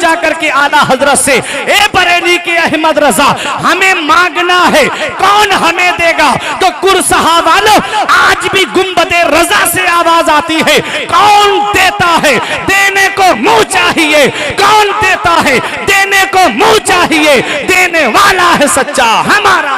जा करके आला हजरत से, ए बरेली के अहमद रजा, हमें मांगना है, कौन हमें देगा? तो कुरसहा वालों, आज भी गुंबदे रजा से आवाज आती है, कौन देता है? देने को मुंह चाहिए। कौन देता है? देने को मुंह चाहिए। देने वाला है सच्चा हमारा।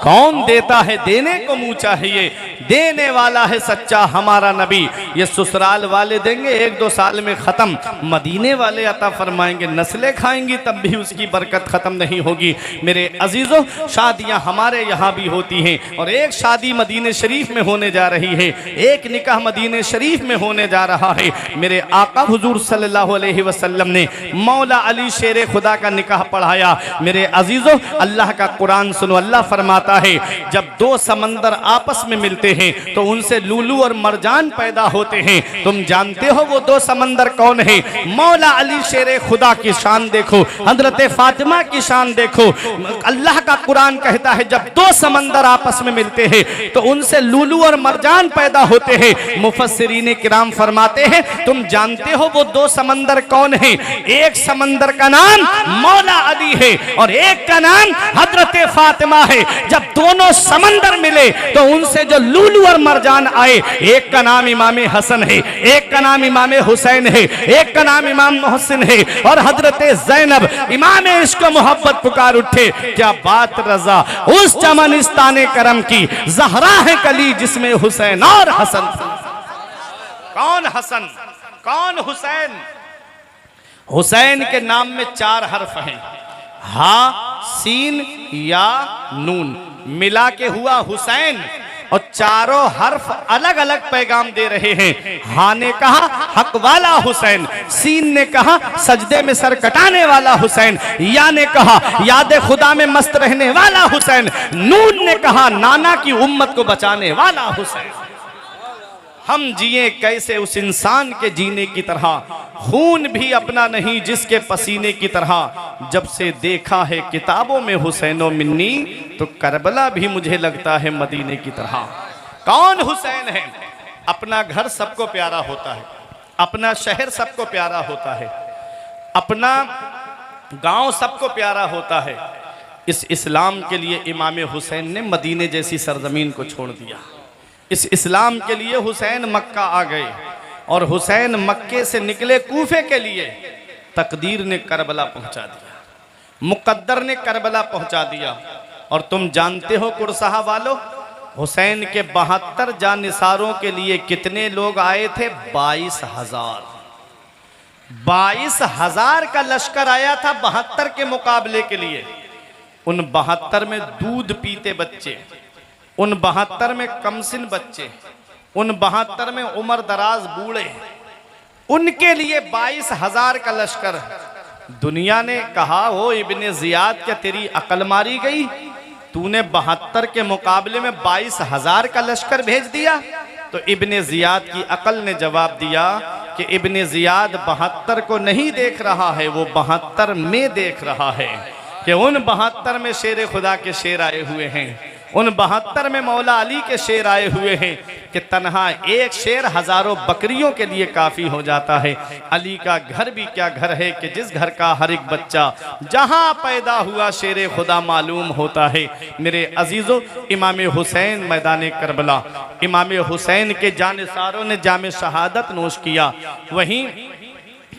कौन देता है? देने को मुंह चाहिए। देने वाला है सच्चा हमारा नबी। ये ससुराल वाले देंगे 1-2 साल में खत्म, मदीने वाले अता फरमाएंगे, नस्लें खाएंगी तब भी उसकी बरकत खत्म नहीं होगी। मेरे अजीजों, शादियां हमारे यहाँ भी होती हैं और एक शादी मदीने शरीफ में होने जा रही है, एक निकाह मदीने शरीफ में होने जा रहा है। मेरे आका हुजूर सल्लल्लाहु अलैहि वसल्लम ने मौला अली शेर खुदा का निकाह पढ़ाया। मेरे अजीजों, अल्लाह का कुरान सुनो, अल्लाह फरमाता है जब 2 समंदर आपस में मिलते हैं तो उनसे लूलू और मरजान पैदा होते हैं। तुम जानते हो वो 2 समंदर कौन है? मौला अली शेर खुदा की शान देखो, हजरत फातिमा की शान देखो। अल्लाह का कुरान कहता है जब 2 समंदर आपस में मिलते हैं तो उनसे लूलू और मरजान पैदा होते हैं। मुफस्सिरीन किराम फरमाते हैं तुम जानते हो वो 2 समंदर कौन है? एक समंदर का नाम मौला अली है और एक का नाम हजरत फातिमा है। जब दोनों समंदर मिले तो उनसे जो लूलू और मरजान आए, एक का नाम इमाम हसन है, एक का नाम इमाम हुसैन है, एक का नाम इमाम मोहसिन है और हजरत ज़ैनब इमाम इश्क मोहब्बत पुकार उठे। क्या बात रजा, उस चमनिस्ताने करम की ज़हरा है कली जिसमें हुसैन और हसन। कौन हसन, कौन हुसैन? हुसैन के नाम में 4 हर्फ हैं, हा, सीन, या, नून, मिला के हुआ हुसैन और चारों हर्फ अलग अलग पैगाम दे रहे हैं। हा ने कहा हक वाला हुसैन, सीन ने कहा सजदे में सर कटाने वाला हुसैन, या ने कहा याद खुदा में मस्त रहने वाला हुसैन, नून ने कहा नाना की उम्मत को बचाने वाला हुसैन। हम जिए कैसे उस इंसान के जीने की तरह, खून भी अपना नहीं जिसके पसीने की तरह। जब से देखा है किताबों में हुसैनो मिन्नी, तो करबला भी मुझे लगता है मदीने की तरह। कौन हुसैन है? अपना घर सबको प्यारा होता है, अपना शहर सबको प्यारा होता है, अपना गांव सबको प्यारा होता है। इस इस्लाम के लिए इमाम हुसैन ने मदीने जैसी सरजमीन को छोड़ दिया। इस इस्लाम के लिए हुसैन मक्का आ गए और हुसैन मक्के से निकले कूफे के लिए। तकदीर ने करबला पहुंचा दिया, मुकद्दर ने करबला पहुंचा दिया। और तुम जानते हो कुरसहा वालों, हुसैन के 72 जानिसारों के लिए कितने लोग आए थे? 22,000। 22,000 का लश्कर आया था 72 के मुकाबले के लिए। उन 72 में दूध पीते बच्चे, उन 72 में कमसिन बच्चे, उन 72 में उम्र दराज बूढ़े, उनके लिए 22,000 का लश्कर। दुनिया ने कहा हो इब्ने जियाद, क्या तेरी अकल मारी गई? तूने 72 के मुकाबले में 22,000 का लश्कर भेज दिया। तो इब्ने जियाद की अकल ने जवाब दिया कि इब्ने जियाद 72 को नहीं देख रहा है, वो 72 में देख रहा है कि उन 72 में शेर खुदा के शेर आए हुए हैं, उन 72 में मौला अली के शेर आए हुए हैं कि तन्हा एक शेर हजारों बकरियों के लिए काफ़ी हो जाता है। अली का घर भी क्या घर है कि जिस घर का हर एक बच्चा जहां पैदा हुआ शेर खुदा मालूम होता है। मेरे अजीज़ों, इमाम हुसैन मैदान करबला, इमाम हुसैन के जानिसारों ने जामे शहादत नोश किया। वहीं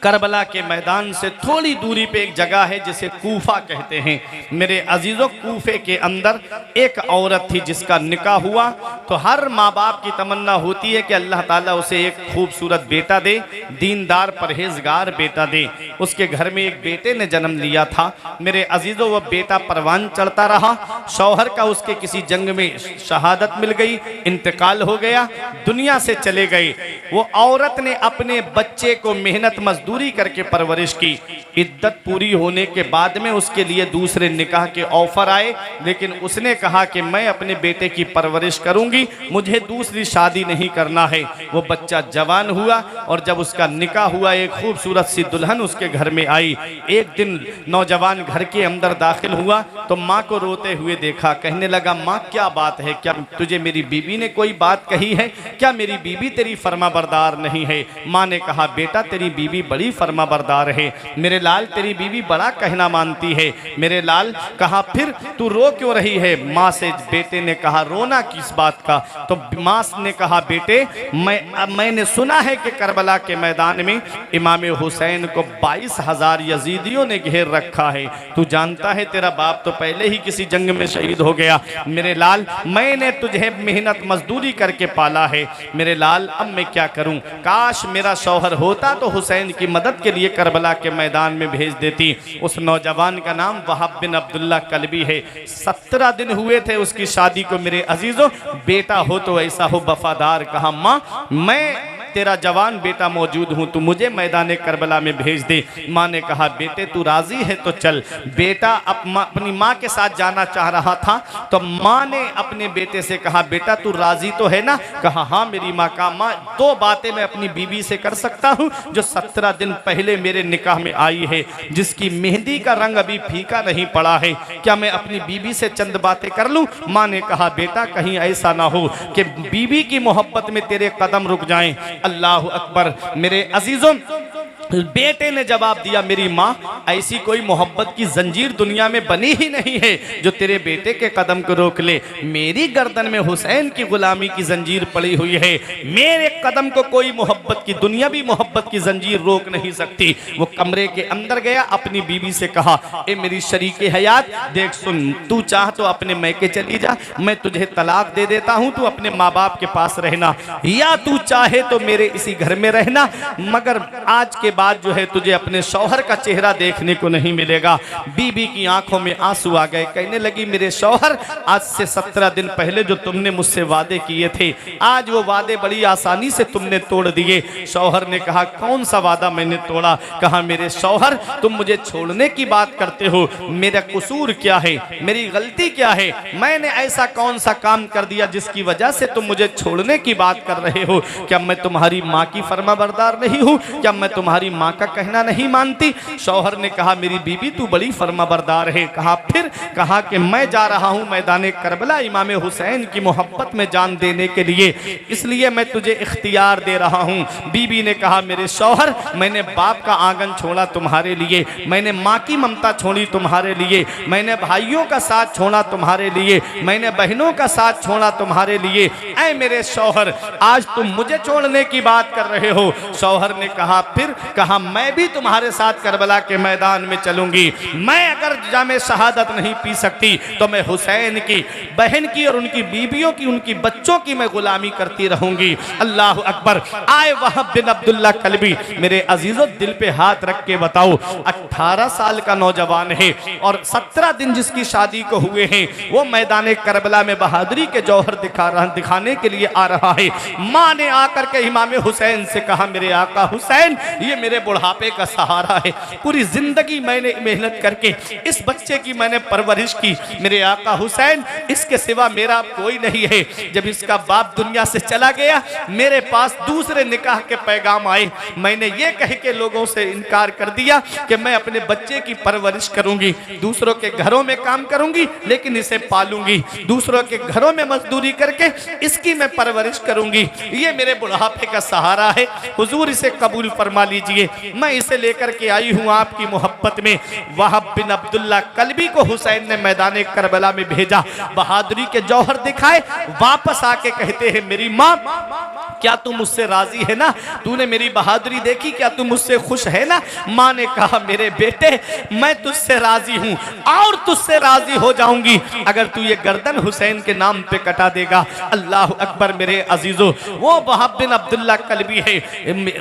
करबला के मैदान से थोड़ी दूरी पे एक जगह है जिसे कूफा कहते हैं। मेरे अजीज़ों, कूफे के अंदर एक औरत थी जिसका निकाह हुआ। तो हर माँ बाप की तमन्ना होती है कि अल्लाह ताला उसे एक खूबसूरत बेटा दे, दीनदार परहेजगार बेटा दे। उसके घर में एक बेटे ने जन्म लिया था। मेरे अजीज़ों, वह बेटा परवान चढ़ता रहा। शौहर का उसके किसी जंग में शहादत मिल गई, इंतकाल हो गया, दुनिया से चले गए। वो औरत ने अपने बच्चे को मेहनत मजदूरी मजदूरी करके परवरिश की। इद्दत पूरी होने के बाद में उसके लिए दूसरे निकाह के ऑफर आए, लेकिन उसने कहा कि मैं अपने बेटे की परवरिश करूंगी, मुझे दूसरी शादी नहीं करना है। वो बच्चा जवान हुआ और जब उसका निकाह हुआ, एक खूबसूरत सी दुल्हन उसके घर में आई। एक दिन नौजवान घर के अंदर दाखिल हुआ तो माँ को रोते हुए देखा, कहने लगा, माँ क्या बात है, क्या तुझे मेरी बीबी ने कोई बात कही है, क्या मेरी बीबी तेरी फर्माबरदार नहीं है? माँ ने कहा, बेटा तेरी बीबी बड़ी फर्माबरदार है मेरे लाल, तेरी बीबी बड़ा कहना मानती है मेरे लाल। कहा, फिर तू रो क्यों रही है? माँ से बेटे ने कहा, रोना किस बात का? तो माँ ने कहा, बेटे मैंने सुना है कि करबला के मैदान में इमाम हुसैन को 22,000 यजीदियों ने घेर रखा है। तू जानता है तेरा बाप तो पहले ही किसी जंग में शहीद हो गया मेरे लाल, मैंने तुझे मेहनत मजदूरी करके पाला है मेरे लाल, अब मैं क्या करूं? काश मेरा शौहर होता तो हुसैन की मदद के लिए करबला के मैदान में भेज देती। उस नौजवान का नाम वहाब बिन अब्दुल्ला कल्बी है। 17 दिन हुए थे उसकी शादी को मेरे अजीजों। बेटा हो तो ऐसा हो वफादार। कहा, माँ मैं तेरा जवान बेटा मौजूद हूँ, तू मुझे मैदान करबला में भेज दे। माँ ने कहा, बेटे तू राजी है तो चल। बेटा अपनी माँ के साथ जाना चाह रहा था तो माँ ने अपने बेटे से कहा, बेटा तू राजी तो है ना? कहा, हाँ मेरी माँ। का माँ, 2 बातें मैं अपनी बीवी से कर सकता हूँ जो 17 दिन पहले मेरे निकाह में आई है, जिसकी मेहंदी का रंग अभी फीका नहीं पड़ा है, क्या मैं अपनी बीवी से चंद बातें कर लूँ? माँ ने कहा, बेटा कहीं ऐसा ना हो कि बीवी की मोहब्बत में तेरे कदम रुक जाएं। अल्लाह अकबर। मेरे अजीजों, बेटे ने जवाब दिया, मेरी माँ ऐसी कोई मोहब्बत की जंजीर दुनिया में बनी ही नहीं है जो तेरे बेटे के कदम को रोक ले। मेरी गर्दन में हुसैन की गुलामी की जंजीर पड़ी हुई है, मेरे कदम को कोई मोहब्बत की, दुनियावी मोहब्बत की जंजीर रोक नहीं सकती। वो कमरे के अंदर गया, अपनी बीवी से कहा, ए मेरी शरीके हयात, देख सुन, तू चाह तो अपने मैके चली जा, मैं तुझे तलाक दे देता हूँ, तू अपने माँ बाप के पास रहना, या तू चाहे तो मेरे इसी घर में रहना, मगर आज के बाद जो है तुझे अपने शौहर का चेहरा देखने को नहीं मिलेगा। बीबी की आंखों में आंसू आ गए, कहने लगी, मेरे शौहर आज से 17 दिन पहले जो तुमने मुझसे वादे किए थे, आज वो वादे बड़ी आसानी से तुमने तोड़ दिए। शौहर ने कहा, कौन सा वादा मैंने तोड़ा? कहा, मेरे शौहर तुम मुझे छोड़ने की बात करते हो, मेरा कसूर क्या है, मेरी गलती क्या है, मैंने ऐसा कौन सा काम कर दिया जिसकी वजह से तुम मुझे छोड़ने की बात कर रहे हो? क्या मैं तुम्हारी माँ की फर्माबरदार नहीं हूँ? क्या मैं तुम्हारी माँ का कहना नहीं मानती? शौहर ने कहा, मेरी बीबी तू बड़ी फर्माबरदार है। कहा, फिर? कहा कि मैं जा रहा हूँ मैदान करबला इमाम हुसैन की मोहब्बत में जान देने के लिए, इसलिए मैं तुझे इख्तियार दे रहा हूँ। बीबी ने कहा, मेरे शौहर मैंने बाप का आंगन छोड़ा तुम्हारे लिए, मैंने माँ की ममता छोड़ी तुम्हारे लिए, मैंने भाइयों का साथ छोड़ा तुम्हारे लिए, मैंने बहनों का साथ छोड़ा तुम्हारे लिए, ऐ मेरे शौहर आज तुम मुझे छोड़ने की बात कर रहे हो? शौहर ने कहा, फिर? कहा, मैं भी तुम्हारे साथ करबला के मैदान में चलूंगी, मैं अगर जामे शहादत नहीं पी सकती तो मैं हुसैन की बहन की और उनकी बीबियों की, उनकी बच्चों की मैं गुलामी करती रहूंगी। अल्लाह अकबर। आए वहाब बिन अब्दुल्ला कल्बी। मेरे अजीजों, दिल पे हाथ रख के बताओ, 18 साल का नौजवान है और 17 दिन जिसकी शादी को हुए हैं, वो मैदान करबला में बहादुरी के जौहर दिखाने के लिए आ रहा है। माँ ने आकर के इमाम हुसैन से कहा, मेरे आका हुसैन, ये मेरे बुढ़ापे का सहारा है, पूरी जिंदगी मैंने मेहनत करके इस बच्चे की मैंने परवरिश की, मेरे आका हुसैन इसके सिवा मेरा कोई नहीं है। जब इसका बाप दुनिया से चला गया, मेरे पास दूसरे निकाह के पैगाम आए, मैंने ये कह के लोगों से इनकार कर दिया कि मैं अपने बच्चे की परवरिश करूंगी, दूसरों के घरों में काम करूंगी लेकिन इसे पालूंगी, दूसरों के घरों में मजदूरी करके इसकी मैं परवरिश करूंगी, ये मेरे बुढ़ापे का सहारा है, हुजूर इसे कबूल फरमा लीजिए। मैं इसे लेकर के आई हूँ आपकी मोहब्बत में। वहाब बिन अब्दुल्ला कल्बी को हुसैन ने मैदान करबला में भेजा, बहादुरी के जौहर दिखाए, वापस आके कहते हैं, मेरी माँ क्या तू मुझसे राजी है ना? तूने मेरी बहादुरी देखी, क्या तू मुझसे खुश है ना? माँ ने कहा, मेरे बेटे मैं तुझसे राजी हूँ और तुझसे राजी हो जाऊंगी अगर तू ये गर्दन हुसैन के नाम पे कटा देगा। अल्लाह अकबर। मेरे अजीजों, वो वहाब बिन अब्दुल्ला कल्बी है,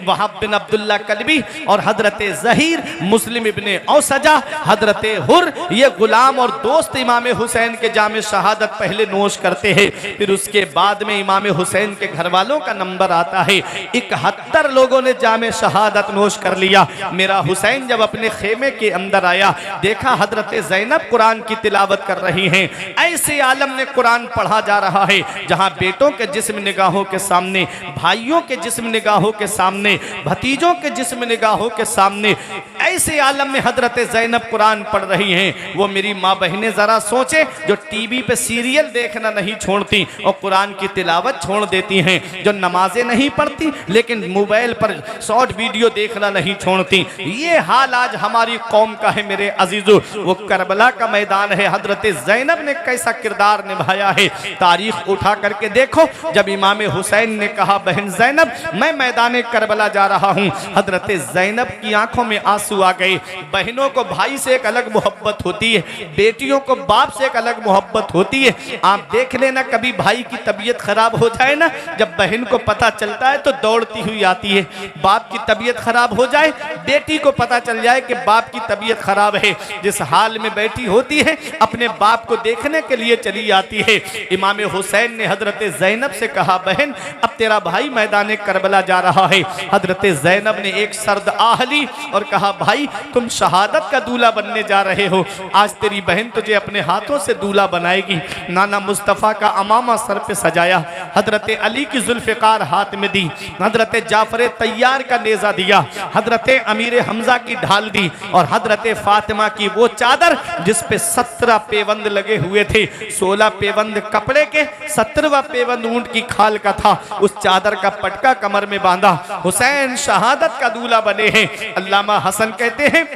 वहाब बिन अब्दुल्ला कल्बी और हजरत ज़हीर, मुस्लिम इब्ने औसजा, हजरत हुर, ये गुलाम और दोस्त इमाम हुसैन के जामे शहादत पहले नोश करते हैं, फिर उसके बाद में इमाम हुसैन के घर वालों का नंबर नंबर आता है 71 लोगों ने जामे शहादत नोश कर लिया। मेरा हुसैन जब अपने खेमे के अंदर आया, देखा हजरत ज़ैनब कुरान की तिलावत कर रही हैं। ऐसे आलम में कुरान पढ़ा जा रहा है जहां बेटों के जिस्म निगाहों के सामने, भाइयों के जिस्म निगाहों के सामने, भतीजों के जिस्म निगाहों के सामने, ऐसे आलम में हजरत ज़ैनब कुरान पढ़ रही हैं। वो मेरी माँ बहनें जरा सोचे, जो टीवी पे सीरियल देखना नहीं छोड़ती और कुरान की तिलावत छोड़ देती हैं, जो नमाजें नहीं पढ़ती लेकिन मोबाइल पर शॉर्ट वीडियो देखना नहीं छोड़ती, ये हाल आज हमारी कौम का है। मेरे अजीजों, वो करबला का मैदान है, हजरत ज़ैनब ने कैसा किरदार निभाया है। तारीख उठा करके देखो, जब इमाम हुसैन ने कहा बहन ज़ैनब मैं मैदान करबला जा रहा हूँ, हजरत ज़ैनब की आंखों में आंसू आ गए। बहनों को भाई से एक अलग मोहब्बत होती है, बेटियों को बाप से एक अलग मोहब्बत होती है। आप देख लेना, कभी भाई की तबीयत खराब हो जाए ना, जब बहन को पता चलता है तो दौड़ती हुई आती है। बाप की तबीयत खराब हो जाए, बेटी को पता चल जाए कि बाप की तबीयत खराब है, जिस हाल में बैठी होती है अपने बाप को देखने के लिए चली आती है। इमाम हुसैन ने हजरत ज़ैनब से कहा बहन अब तेरा भाई मैदान करबला जा रहा है। हजरत ज़ैनब ने एक सर्द आह ली और कहा भाई तुम शहादत का दूल्हा बनने जा रहे हो, आज तेरी बहन तुझे अपने हाथों से दूल्हा बनाएगी। नाना मुस्तफ़ा का अमामा सर पे सजाया, हजरत अली की जुल्फ़िकार हाथ में दी, हजरत जाफर तैयार का नेज़ा दिया, हजरत अमीर हमजा की ढाल दी और हजरत फातिमा की वो चादर जिस पे 17 पेवंद लगे हुए थे, 16 पेवंद कपड़े के, 17वां पेवंद ऊंट की खाल का था, उस चादर का पटका कमर में बांधा। हुसैन शहादत का दूल्हा बने हैं। अल्लामा हसन कहते हैं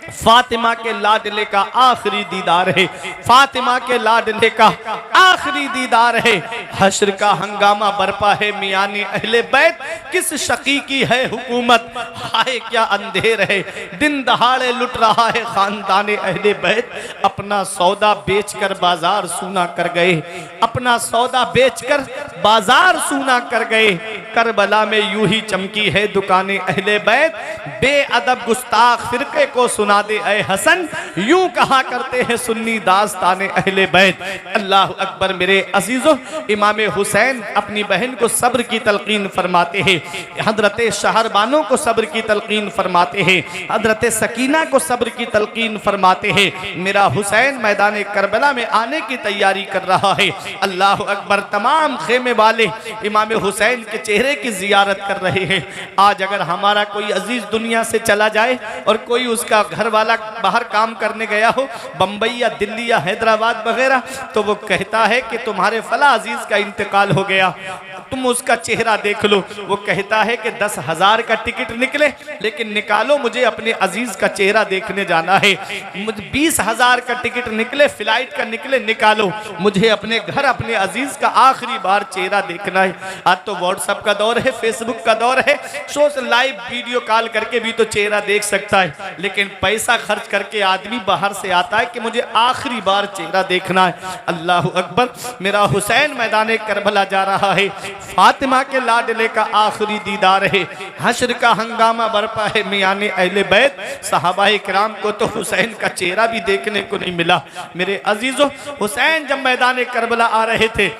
फातिमा के लाडले का आखिरी दीदार है, फातिमा के लाडले का आखिरी दीदार है। हश्र का हंगामा बरपा है मियानी अहले बैत, किस शकी की है हुकूमत, हाय क्या अंधेर है, दिन दहाड़े लुट रहा है खानदान अहले बैत। अपना सौदा बेचकर बाजार सूना कर गए, अपना सौदा बेचकर बाजार सूना कर गए। करबला में यूं ही चमकी है दुकानें अहले बैत, बेअदब गुस्ताख फिरके को सुना दे ऐ हसन, यूं कहा करते हैं सुन्नी दास्ताने अहले बैत। अल्लाह अकबर। मेरे अजीजों, इमाम हुसैन अपनी बहन को सब्र की तलकीन फरमाते हैं, हजरत शहरबानों को सब्र की तलकीन फरमाते हैं, हजरत सकीना को सब्र की तलकीन फरमाते हैं। मेरा हुसैन मैदान करबला में आने की तैयारी कर रहा है। अल्लाह अकबर। तमाम खेमे वाले इमाम हुसैन के चेहरे की जियारत कर रहे हैं। आज अगर हमारा कोई अजीज दुनिया से चला जाए और कोई उसका घर वाला बाहर काम करने गया हो, बंबई या दिल्ली या हैदराबाद वगैरह, तो वो कहता है कि तुम्हारे फला अजीज का इंतकाल हो गया, तुम उसका चेहरा देख लो। वो कहता है कि 10,000 का टिकट निकले लेकिन निकालो, मुझे अपने अजीज का चेहरा देखने जाना है। 20,000 का टिकट निकले, फ्लाइट का निकले, निकालो, मुझे अपने घर अपने अजीज का आखिरी बार चेहरा देखना है। आज तो व्हाट्सएप का दौर है, फेसबुक का दौर है, सोशल लाइव वीडियो कॉल करके भी तो चेहरा देख सकता है, लेकिन पैसा खर्च करके आदमी बाहर से आता है कि मुझे आखिरी बार चेहरा देखना है। अल्लाह अकबर। मेरा हुसैन मैदान करबला जा रहा है, फातिमा के लाडले का आखिरी दीदार है। हश्र का हंगामा बरपा है मियाने अहले बैत। सहाबाए किराम को तो हुसैन का चेहरा भी देखने को नहीं मिला। मेरे अजीजों, हुसैन जब मैदान करबला आ रहे थे,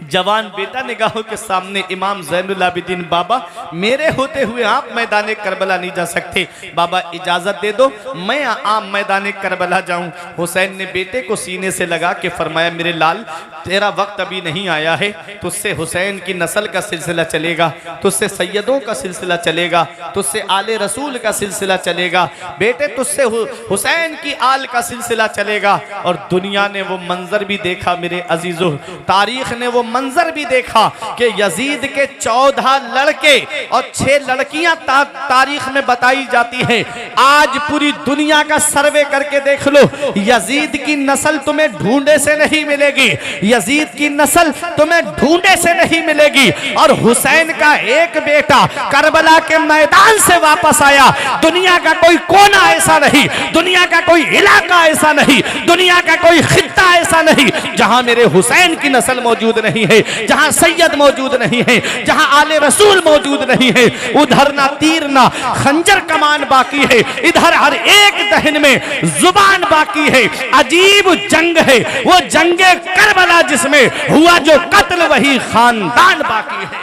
जवान बेटा निगाहों के सामने इमाम ज़ैनुल आबिदीन, बाबा मेरे होते हुए आप मैदान करबला नहीं जा सकते, बाबा इजाज़त दे दो मैं आप मैदान करबला जाऊं। हुसैन ने बेटे को सीने से लगा के फरमाया, मेरे लाल तेरा वक्त अभी नहीं आया है, तुझसे हुसैन की नस्ल का सिलसिला चलेगा, तुझसे सैयदों का सिलसिला चलेगा, तुझसे आले रसूल का सिलसिला चलेगा, बेटे तुझसे हुसैन की आल का सिलसिला चलेगा। और दुनिया ने वो मंजर भी देखा मेरे अजीजों, तारीख ने वो मंजर भी देखा कि यजीद के 14 लड़के और 6 लड़कियां तारीख में बताई जाती हैं। आज पूरी दुनिया का सर्वे करके देख लो, यजीद की नस्ल तुम्हें ढूंढे से नहीं मिलेगी, यजीद की नस्ल तुम्हें ढूंढे से नहीं मिलेगी। और हुसैन का एक बेटा करबला के मैदान से वापस आया। दुनिया का कोई कोना ऐसा नहीं, दुनिया का कोई इलाका ऐसा नहीं, दुनिया का कोई खित्ता ऐसा नहीं जहां मेरे हुसैन की नस्ल मौजूद नहीं है, जहां सैयद मौजूद नहीं है, जहां आले रसूल मौजूद नहीं है। उधर ना तीर ना खंजर कमान बाकी है, इधर हर एक दहन में जुबान बाकी है। अजीब जंग है वो जंगे करबला जिसमें हुआ जो कत्ल, वही खानदान बाकी है।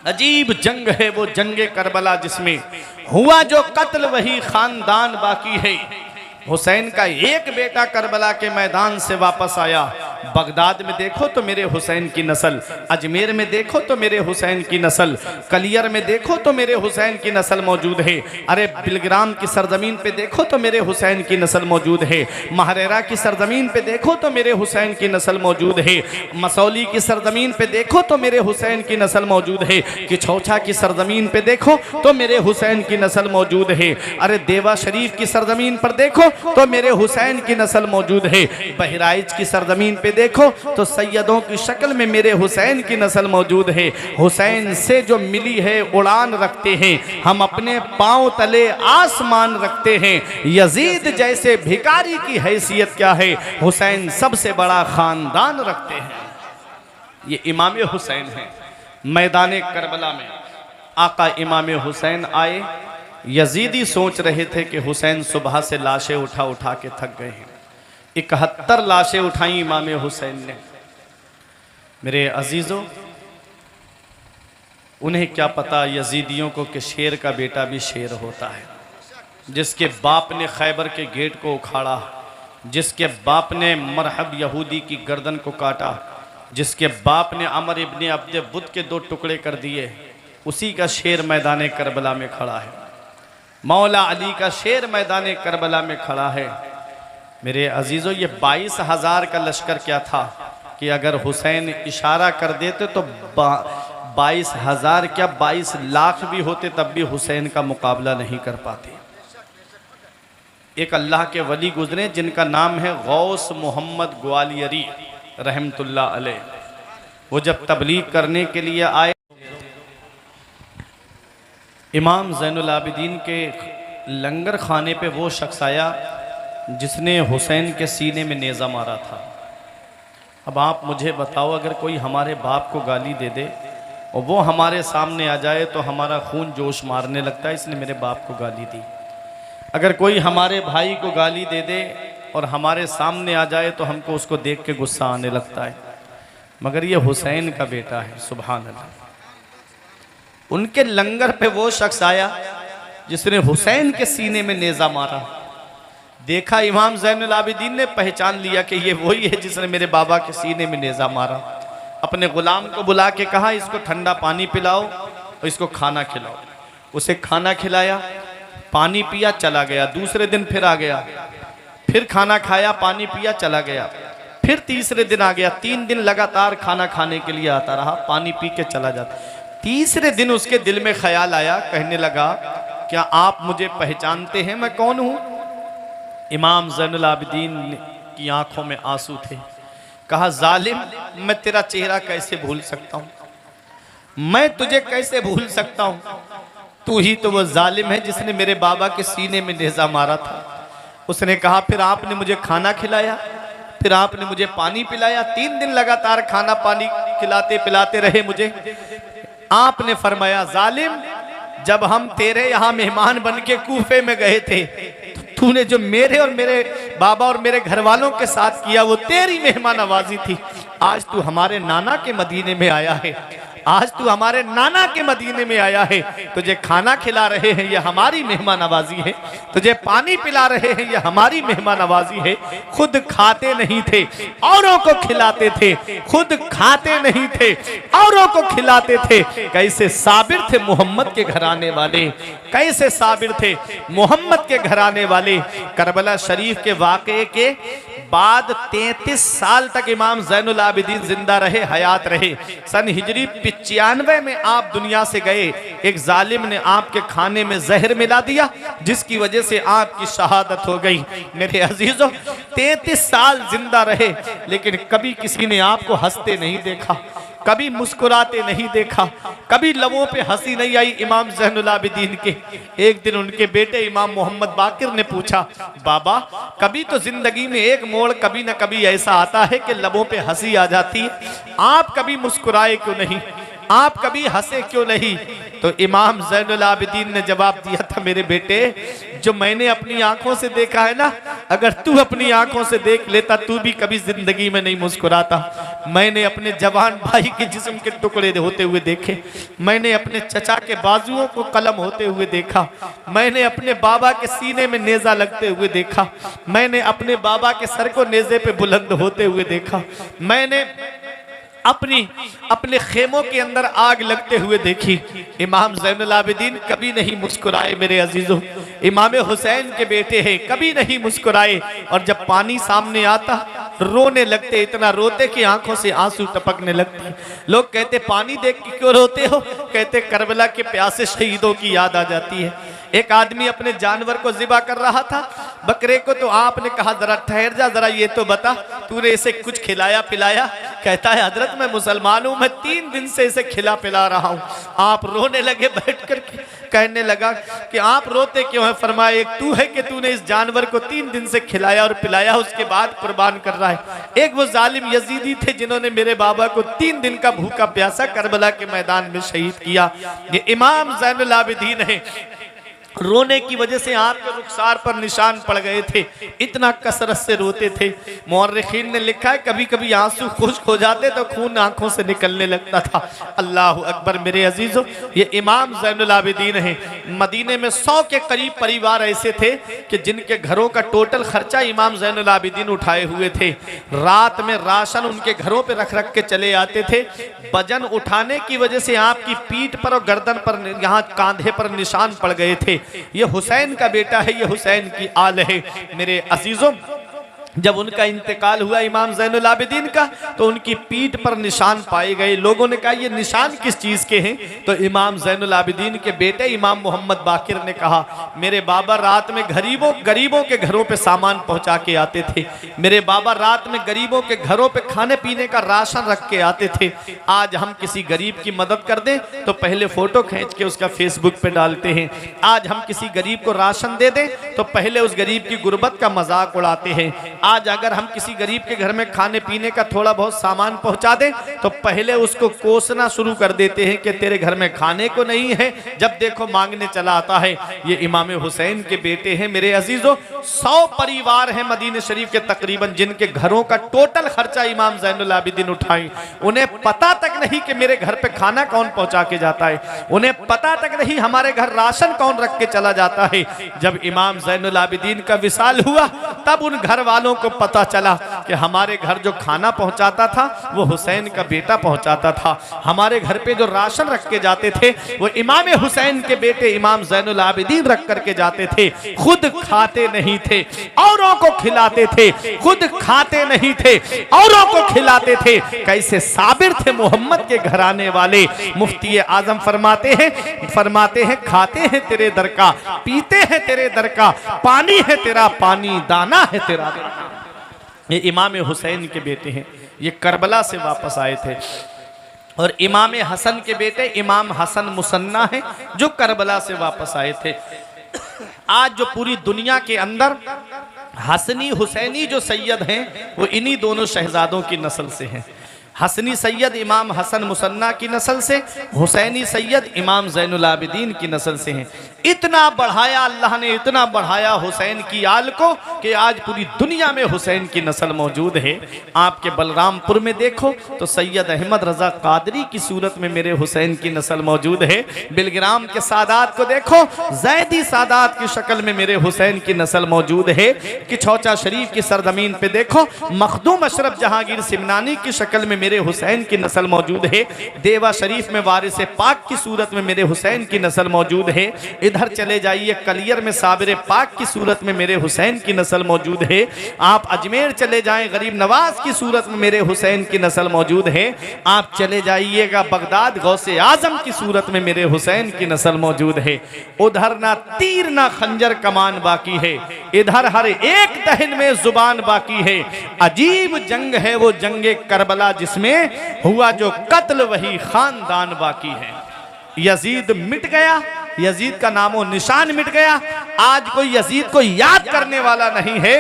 अजीब जंग है वो जंगे करबला, जिसमें हुआ जो कत्ल वही खानदान बाकी है। हुसैन का एक बेटा करबला के मैदान से वापस आया। बगदाद में देखो तो मेरे हुसैन की नस्ल, अजमेर में देखो तो मेरे हुसैन की नस्ल, कलियर में देखो तो मेरे हुसैन की नस्ल मौजूद है। अरे बिलग्राम की सरजमीन पे देखो तो मेरे हुसैन की नस्ल मौजूद है। महरेरा की सरजमीन पे देखो तो मेरे हुसैन की नस्ल मौजूद है। मसौली की सरजमीन पे देखो तो मेरे हुसैन की नस्ल मौजूद है। किछौछा की सरजमीन पे देखो तो मेरे हुसैन की नस्ल मौजूद है। अरे देवा शरीफ की सरजमीन पर देखो तो मेरे हुसैन की नस्ल मौजूद है। बहराइच की सरजमीन पे देखो तो सैयदों की शक्ल में मेरे हुसैन की नस्ल मौजूद है। हुसैन से जो मिली है उड़ान रखते हैं, हम अपने पांव तले आसमान रखते हैं। यजीद जैसे भिखारी की हैसियत क्या है, हुसैन सबसे बड़ा खानदान रखते हैं। ये इमाम हुसैन है। मैदान करबला में आका इमाम हुसैन आए। यजीदी सोच रहे थे कि हुसैन सुबह से लाशें उठा उठा के थक गए हैं। 71 लाशें उठाई इमाम हुसैन ने। मेरे अजीजों, उन्हें क्या पता यजीदियों को कि शेर का बेटा भी शेर होता है। जिसके बाप ने खैबर के गेट को उखाड़ा, जिसके बाप ने मरहब यहूदी की गर्दन को काटा, जिसके बाप ने अमर इब्ने अब्दे बुत के 2 टुकड़े कर दिए, उसी का शेर मैदान करबला में खड़ा है। मौला अली का शेर मैदान करबला में खड़ा है। मेरे अजीज़ों, ये 22,000 का लश्कर क्या था कि अगर हुसैन इशारा कर देते तो 22,000 क्या 22 लाख भी होते तब भी हुसैन का मुकाबला नहीं कर पाते। एक अल्लाह के वली गुजरे जिनका नाम है गौस मोहम्मद ग्वालियरी रहमतुल्लाह अलैह। वो जब तबलीग करने के लिए आए, इमाम ज़ैनुल आबिदीन के लंगर खाने पे वो शख्स आया जिसने हुसैन के सीने में नेज़ा मारा था। अब आप मुझे बताओ, अगर कोई हमारे बाप को गाली दे दे और वो हमारे सामने आ जाए तो हमारा खून जोश मारने लगता है, इसने मेरे बाप को गाली दी। अगर कोई हमारे भाई को गाली दे दे और हमारे सामने आ जाए तो हमको उसको देख के गुस्सा आने लगता है। मगर ये हुसैन का बेटा है, सुभान अल्लाह। उनके लंगर पे वो शख्स आया जिसने हुसैन के सीने में नेज़ा मारा। देखा इमाम ज़ैनुल आबिदीन ने, पहचान लिया कि ये वही है जिसने मेरे बाबा के सीने में नेज़ा मारा। अपने गुलाम को बुला के कहा, इसको ठंडा पानी पिलाओ और इसको खाना खिलाओ। उसे खाना खिलाया, पानी पिया, चला गया। दूसरे दिन फिर आ गया, फिर खाना खाया, पानी पिया, चला गया। फिर तीसरे दिन आ गया। 3 दिन लगातार खाना खाने के लिए आता रहा, पानी पी के चला जाता। तीसरे दिन उसके दिल में ख्याल आया, कहने लगा, क्या आप मुझे पहचानते हैं, मैं कौन हूं? इमाम ज़ैनुल आबिदीन की आंखों में आंसू थे। कहा, जालिम, मैं तेरा चेहरा कैसे भूल सकता हूं, मैं तुझे कैसे भूल सकता हूं? तू ही तो वो जालिम है जिसने मेरे बाबा के सीने में नेज़ा मारा था। उसने कहा, फिर आपने मुझे खाना खिलाया, फिर आपने मुझे पानी पिलाया, 3 दिन लगातार खाना पानी खिलाते पिलाते रहे मुझे। आपने फरमाया, जालिम, जब हम तेरे यहाँ मेहमान बन के कूफे में गए थे तो तूने जो मेरे और मेरे बाबा और मेरे घर वालों के साथ किया वो तेरी मेहमान नवाजी थी। आज तू हमारे नाना के मदीने में आया है, आज तू हमारे नाना के मदीने में आया है। तुझे खाना खिला रहे हैं, ये हमारी मेहमान नवाजी है। तुझे पानी पिला रहे हैं, ये हमारी मेहमान नवाजी है। खुद खाते नहीं थे, औरों को खिलाते थे। खुद खाते नहीं थे, औरों को खिलाते थे। कैसे साबिर थे मोहम्मद के घराने वाले, कैसे साबिर थे मोहम्मद के घराने वाले। करबला शरीफ के वाक़े के बाद 33 साल तक इमाम ज़ैनुल आबिदीन जिंदा रहे, हयात रहे। सन हिजरी 95 में आप दुनिया से गए। एक जालिम ने आपके खाने में जहर मिला दिया, जिसकी वजह से आपकी शहादत हो गई। मेरे अजीजों, 33 साल जिंदा रहे, लेकिन कभी किसी ने आपको हंसते नहीं देखा, कभी मुस्कुराते नहीं देखा, कभी लबों पे हंसी नहीं आई इमाम ज़ैनुल आबिदीन के। एक दिन उनके बेटे इमाम मोहम्मद बाकिर ने पूछा, बाबा, कभी तो जिंदगी में एक मोड़ कभी न कभी ऐसा आता है कि लबों पे हंसी आ जाती है, आप कभी मुस्कुराए क्यों नहीं? आप कभी हंसे क्यों नहीं? तो इमाम ज़ैनुल आबिदीन ने जवाब दिया था, मेरे बेटे, जो मैंने अपनी आंखों से देखा है ना, अगर तू अपनी आंखों से देख लेता तू भी कभी जिंदगी में नहीं मुस्कुराता। मैंने अपने जवान भाई के जिस्म के टुकड़े होते हुए देखे, मैंने अपने चचा के बाजुओं को कलम होते हुए देखा, मैंने अपने बाबा के सीने में नेजा लगते हुए देखा, मैंने अपने बाबा के सर को नेजे पे बुलंद होते हुए देखा, मैंने अपने खेमों के अंदर आग लगते हुए देखी। इमाम ज़ैनुल आबिदीन कभी नहीं मुस्कुराए मेरे अजीजों। इमाम हुसैन के बेटे हैं, कभी नहीं मुस्कुराए। और जब पानी सामने आता रोने लगते, इतना रोते कि आंखों से आंसू टपकने लगते। लोग कहते पानी देख के क्यों रोते हो? कहते करबला के प्यासे शहीदों की याद आ जाती है। एक आदमी अपने जानवर को ज़िबा कर रहा था, बकरे को, तो आपने कहा जरा ठहर जा, जरा ये तो बता तूने इसे कुछ खिलाया पिलाया? कहता है हजरत मैं मुसलमान हूँ, मैं 3 दिन से इसे खिला पिला रहा हूँ। आप रोने लगे बैठ कर, कहने लगा कि आप रोते क्यों हैं? फरमाया एक तू है कि तूने इस जानवर को 3 दिन से खिलाया और पिलाया, उसके बाद कुर्बान कर रहा है। एक वो जालिम यजीदी थे जिन्होंने मेरे बाबा को 3 दिन का भूखा प्यासा करबला के मैदान में शहीद किया। ये इमाम ज़ैनुल आबिदीन है। रोने की वजह से आपके रुखसार पर निशान पड़ गए थे, इतना कसरत से रोते थे। मुअर्रिखीन ने लिखा है कभी कभी आंसू खुश्क हो जाते तो खून आंखों से निकलने लगता था। अल्लाह अकबर मेरे अजीजों, ये इमाम ज़ैनुल आबिदीन है। मदीने में 100 के करीब परिवार ऐसे थे कि जिनके घरों का टोटल खर्चा इमाम ज़ैनुल आबिदीन उठाए हुए थे। रात में राशन उनके घरों पर रख रख के चले आते थे। वजन उठाने की वजह से आपकी पीठ पर और गर्दन पर, यहाँ कांधे पर निशान पड़ गए थे। ये हुसैन का बेटा है, ये हुसैन की आल है। मेरे अजीजों, जब उनका इंतकाल हुआ इमाम ज़ैनुल आबिदीन का, तो उनकी पीठ पर निशान पाए गए। लोगों ने कहा ये निशान किस चीज़ के हैं? तो इमाम ज़ैनुल आबिदीन के बेटे इमाम मोहम्मद बाकिर ने कहा मेरे बाबा रात में गरीबों के घरों पे सामान पहुंचा के आते थे। मेरे बाबा रात में गरीबों के घरों पे खाने पीने का राशन रख के आते थे। आज हम किसी गरीब की मदद कर दें तो पहले फ़ोटो खींच के उसका फेसबुक पे डालते हैं। आज हम किसी गरीब को राशन दे दें तो पहले उस गरीब की गुर्बत का मजाक उड़ाते हैं। आज अगर हम किसी गरीब के घर में खाने पीने का थोड़ा बहुत सामान पहुंचा दें तो पहले उसको कोसना शुरू कर देते हैं कि तेरे घर में खाने को नहीं है, जब देखो मांगने चला आता है। ये इमाम हुसैन के बेटे हैं। मेरे अजीजों, 100 परिवार हैं मदीने शरीफ के तकरीबन जिनके घरों का टोटल खर्चा इमाम ज़ैनुल आबिदीन उठाए। उन्हें पता तक नहीं कि मेरे घर पे खाना कौन पहुंचा के जाता है, उन्हें पता तक नहीं हमारे घर राशन कौन रख के चला जाता है। जब इमाम ज़ैनुल आबिदीन का विसाल हुआ तब उन घर वालों को पता चला कि हमारे घर जो खाना पहुंचाता था वो हुसैन का बेटा पहुंचाता था। हमारे घर पे जो राशन रख के जाते थे वो इमाम हुसैन के बेटे इमाम ज़ैनुल आबिदीन रख करके जाते थे। खुद खाते नहीं थे, औरों को खिलाते थे। खुद खाते नहीं थे, औरों को खिलाते थे। कैसे साबिर थे मोहम्मद के घराने वाले। मुफ्ती आजम फरमाते हैं खाते हैं तेरे दर का, पीते हैं तेरे दर का, पानी है तेरा पानी, दाना है तेरा दर। ये इमाम हुसैन के बेटे हैं। ये करबला से वापस आए थे। और इमाम हसन के बेटे इमाम हसन मुसन्ना हैं जो करबला से वापस आए थे। आज जो पूरी दुनिया के अंदर हसनी हुसैनी जो सैयद हैं वो इन्हीं दोनों शहजादों की नस्ल से हैं। हसनी सैयद इमाम हसन मुसन्ना की नस्ल से, हुसैनी सैयद इमाम ज़ैनुल आबिदीन की नस्ल से हैं। इतना बढ़ाया अल्लाह ने, इतना बढ़ाया हुसैन की आल को कि आज पूरी दुनिया में हुसैन की नस्ल मौजूद है। आपके बलरामपुर में देखो तो सैयद अहमद रज़ा कादरी की सूरत में मेरे हुसैन की नस्ल मौजूद है। बिलग्राम के सादात को देखो, ज़ैदी सादात की शक्ल में मेरे हुसैन की नस्ल मौजूद है। कि छौचा शरीफ की सरजमीन पे देखो, मखदूम अशरफ जहांगीर सिमनानी की शक्ल में मेरे हुसैन की नस्ल मौजूद है। देवा शरीफ में वारिस पाक की सूरत में मेरे हुसैन की नस्ल मौजूद है। इधर चले जाइए कलियर में साबिर पाक की सूरत में मेरे हुसैन की नस्ल मौजूद है। आप अजमेर चले जाएं गरीब नवाज की सूरत में मेरे हुसैन की नस्ल मौजूद है। आप चले जाइएगा बगदाद गौसे आजम की सूरत में मेरे हुसैन की नस्ल मौजूद है। उधर ना तीर ना खंजर कमान बाकी है, इधर हर एक दहन में जुबान बाकी है। अजीब जंग है वो जंगे करबला जिसमें हुआ जो कत्ल वही खानदान बाकी है। यजीद मिट गया, यजीद का नामो निशान मिट गया। आज कोई यजीद को याद करने वाला नहीं है।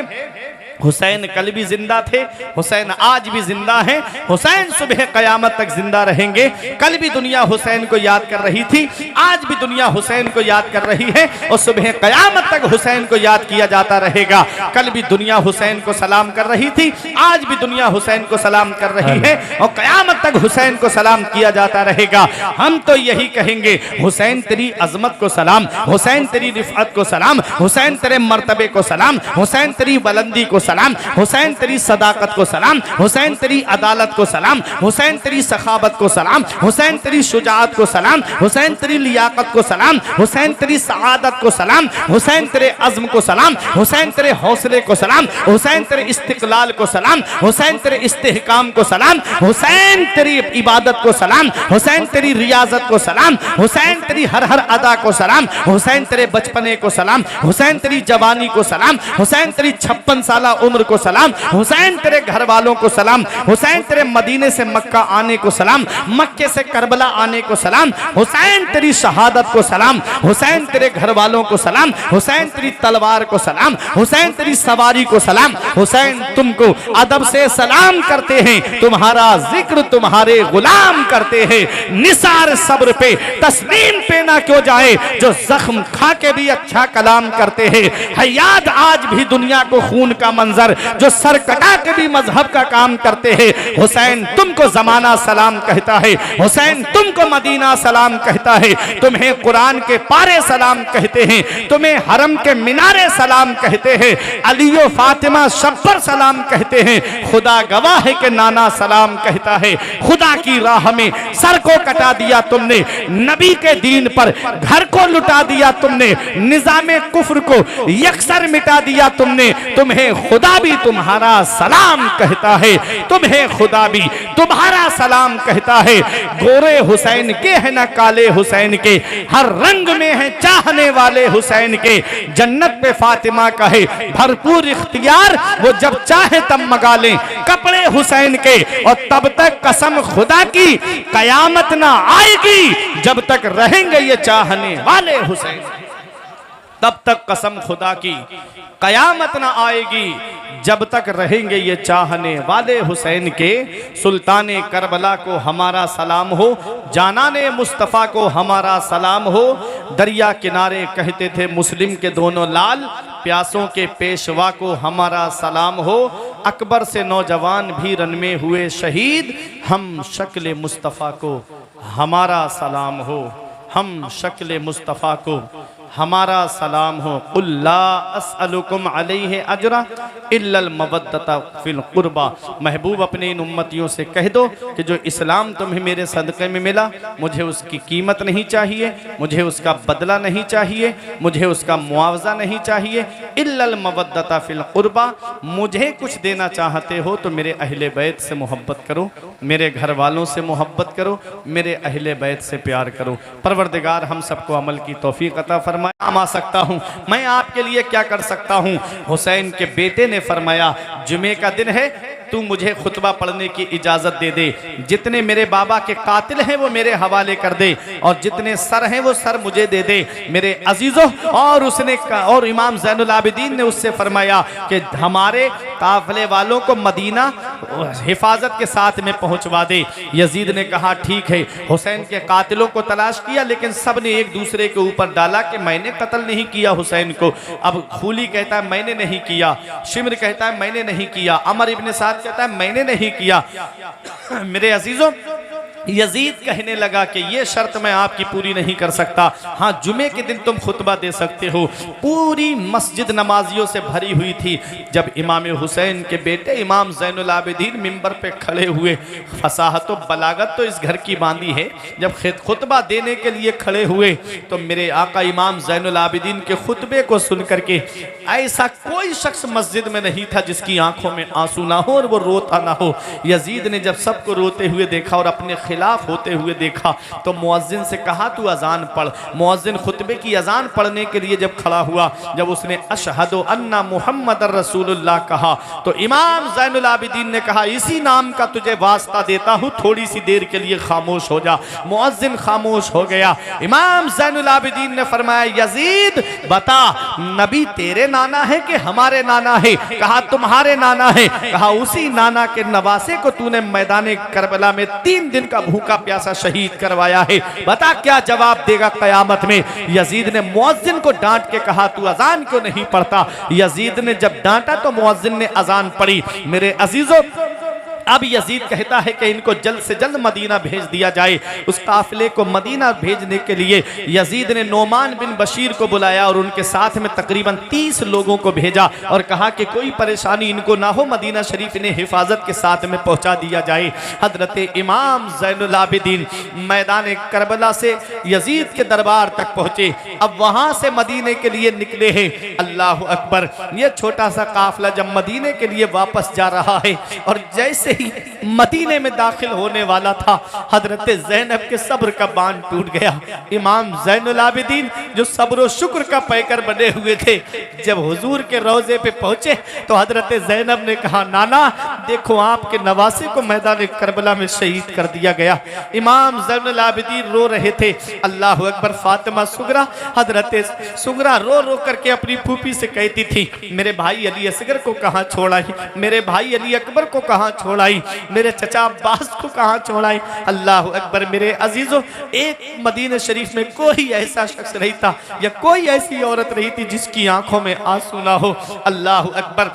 हुसैन कल भी जिंदा थे, हुसैन आज भी जिंदा हैं, हुसैन सुबह कयामत तक जिंदा रहेंगे। कल भी दुनिया हुसैन को याद कर रही थी, आज भी दुनिया हुसैन को याद कर रही है और सुबह कयामत तक हुसैन को याद किया जाता रहेगा। कल भी दुनिया हुसैन को सलाम कर रही थी, आज भी दुनिया हुसैन को सलाम कर रही है और कयामत तक हुसैन को सलाम किया जाता रहेगा। हम तो यही कहेंगे, हुसैन तेरी अजमत को सलाम, हुसैन तेरी रिफअत को सलाम, हुसैन तेरे मर्तबे को सलाम, हुसैन तेरी बुलंदी को सलाम, हुसैन तेरी सदाकत को सलाम, हुसैन तेरी अदालत को सलाम, हुसैन तेरी सखावत को सलाम, हुसैन तेरी शुजाअत को सलाम, हुसैन तेरी लियाकत को सलाम, हुसैन तेरी सआदत को सलाम, हुसैन तेरे अज़्म को सलाम, हुसैन तेरे हौसले को सलाम, हुसैन तेरे इस्तिक़लाल को सलाम, हुसैन तेरे इस्तेहकाम को सलाम, हुसैन तेरी इबादत को सलाम, हुसैन तेरी रियाजत को सलाम, हुसैन तेरी हर हर अदा को सलाम, हुसैन तेरे बचपने को सलाम, हुसैन तेरी जवानी को सलाम, हुसैन तेरी 56 साला उम्र को सलाम, हुसैन तेरे घर वालों को सलाम, हुसैन तेरे मदीने से मक्का आने को सलाम, मक्के से करबला आने को सलाम, हुसैन तेरी शहादत को सलाम, हुसैन तेरे घर वालों को सलाम, हुसैन तेरी तलवार को सलाम, हुसैन तेरी सवारी को सलाम। हुसैन तुमको अदब से सलाम करते हैं, तुम्हारा जिक्र तुम्हारे गुलाम करते हैं। निसार सब्र पे तस्लीम पे ना क्यों जाए, जो जख्म खा के भी अच्छा कलाम करते हैं। है याद आज भी दुनिया को खून का मंजर, जो सर कटा के भी मजहब का काम करते हैं। हुसैन तुमको जमाना सलाम कहता है, हुसैन तुमको मदीना सलाम कहता है, तुम्हें कुरान के पारे सलाम कहते हैं, तुम्हें हरम के मीनारे सलाम कहते हैं, अली और फातिमा शब्बर सलाम कहते हैं। खुदा गवाह है कि नाना सलाम कहता है। खुदा की राह में सर को कटा दिया तुमने, नबी के दीन पर घर को लुटा दिया तुमने, निजामे कुफ्र को यकसर मिटा दिया तुमने। तुम्हें खुदा भी तुम्हारा सलाम कहता है, तुम्हें खुदा भी तुम्हारा सलाम कहता है। गोरे हुसैन के है ना काले हुसैन के, हर रंग में है चाहने वाले हुसैन के। जन्नत पे फातिमा का है भरपूर इख्तियार, वो जब चाहे तब मंगा लें कपड़े हुसैन के। और तब तक कसम खुदा की कयामत ना आएगी जब तक रहेंगे ये चाहने वाले हुसैन, तब तक कसम खुदा की कयामत ना आएगी जब तक रहेंगे ये चाहने वाले हुसैन के। सुल्ताने करबला को हमारा सलाम हो, जानाने मुस्तफ़ा को हमारा सलाम हो। दरिया किनारे कहते थे मुस्लिम के दोनों लाल, प्यासों के पेशवा को हमारा सलाम हो। अकबर से नौजवान भी रन में हुए शहीद, हम शक्ल मुस्तफ़ा को हमारा सलाम हो, हम शक्ल मुस्तफ़ा को हमारा सलाम हो। कुल्ला अस्अलुकुम अलैहि अजरा इल्लल मवद्दता फिल कुर्बा। महबूब अपने इन उम्मतियों से कह दो कि जो इस्लाम तुम्हें मेरे सदक़े में मिला, मुझे उसकी कीमत नहीं चाहिए, मुझे उसका बदला नहीं चाहिए, मुझे उसका मुआवजा नहीं चाहिए। इल्लल मवद्दता फिल कुर्बा, मुझे कुछ देना चाहते हो तो मेरे अहले बैत से मोहब्बत करो, मेरे घर वालों से मोहब्बत करो, मेरे अहले बैत से प्यार करो। परवरदिगार हम सबको अमल की तौफीक अता फरमाए। आ सकता हूँ मैं आपके लिए क्या कर सकता हूँ। हुसैन के बेटे ने फरमाया, जुमे का दिन है, तू मुझे खुतबा पढ़ने की इजाज़त दे दे। जितने मेरे बाबा के कातिल हैं वो मेरे हवाले कर दे, और जितने सर हैं वो सर मुझे दे दे मेरे अजीज़ों। और इमाम ज़ैनुल आबिदीन ने उससे फरमाया कि हमारे काफिले वालों को मदीना हिफाजत के साथ में पहुंचवा दे। यजीद ने कहा ठीक है। हुसैन के कातिलों को तलाश किया, लेकिन सब ने एक दूसरे के ऊपर डाला कि मैंने कत्ल नहीं किया हुसैन को। अब खूली कहता है मैंने नहीं किया, शिमर कहता है मैंने नहीं किया, अमर इब्न साद कहता है मैंने नहीं किया। मेरे अजीजों, यजीद कहने लगा कि ये शर्त मैं आपकी पूरी नहीं कर सकता, हाँ जुमे के दिन तुम खुतबा दे सकते हो। पूरी मस्जिद नमाजियों से भरी हुई थी। जब इमाम हुसैन के बेटे इमाम ज़ैनुल आबिदीन मिंबर पे खड़े हुए, फसाहत और बलागत तो इस घर की बांधी है, जब खुतबा देने के लिए खड़े हुए तो मेरे आका इमाम ज़ैनुल आबिदीन के खुतबे को सुन करके ऐसा कोई शख्स मस्जिद में नहीं था जिसकी आंखों में आंसू ना हो और वो रोता ना हो। यजीद ने जब सबको रोते हुए देखा और अपने खिलाफ होते हुए देखा तो मुअज्जिन से कहा तू अजान पढ़। मुअज्जिन खुतबे की अजान पढ़ने के लिए जब खड़ा हुआ, जब उसने अशहदु अन्ना मुहम्मदर रसूलुल्लाह कहा तो इमाम ज़ैनुल आबिदीन ने कहा इसी नाम का तुझे वास्ता देता हूँ, थोड़ी सी देर के लिए खामोश हो जा। मुअज्जिन खामोश हो गया। इमाम ज़ैनुल आबिदीन ने फरमाया यजीद बता नबी तेरे नाना है कि हमारे नाना है? कहा तुम्हारे नाना है। कहा उसी नाना के नवासे को तूने मैदान करबला में 3 दिन का भूखा प्यासा शहीद करवाया है, बता क्या जवाब देगा कयामत में? यजीद ने मुअज्जिन को डांट के कहा तू अजान क्यों नहीं पढ़ता? यजीद ने जब डांटा तो मुअज्जिन ने अजान पढ़ी। मेरे अजीजों, अब यजीद कहता है कि इनको जल्द से जल्द मदीना भेज दिया जाए। उस काफिले को मदीना भेजने के लिए यजीद ने नोमान बिन बशीर को बुलाया और उनके साथ में तकरीबन 30 लोगों को भेजा और कहा कि कोई परेशानी इनको ना हो, मदीना शरीफ इन्हें हिफाजत के साथ में पहुंचा दिया जाए। हजरत इमाम ज़ैनुल आबिदीन मैदान करबला से यजीद के दरबार तक पहुंचे। अब वहां से मदीने के लिए निकले हैं। अल्लाह अकबर। ये छोटा सा काफिला जब मदीने के लिए वापस जा रहा है और जैसे मदीने में दाखिल होने वाला था, हजरत ज़ैनब के सब्र का बांध टूट गया। इमाम ज़ैनुल आबिदीन जो सब्र और शुक्र का पैकर बने हुए थे, जब हुजूर के रोजे पे पहुंचे तो हजरत ज़ैनब ने कहा नाना देखो आपके नवासे को मैदान करबला में शहीद कर दिया गया। इमाम ज़ैनुल आबिदीन रो रहे थे। अल्लाह अकबर। फातिमा सुगरा, हजरत सुगरा रो रो करके अपनी फूफी से कहती थी मेरे भाई अली असगर को कहाँ छोड़ा, मेरे भाई अली अकबर को कहाँ छोड़ा, मेरे चचा अब्बास को कहाँ छोड़ाई। अल्लाह अकबर। मेरे अजीजों, एक मदीना शरीफ में कोई ऐसा शख्स नहीं था या कोई ऐसी औरत नहीं थी जिसकी आंखों में आंसू ना हो। अल्लाह अकबर।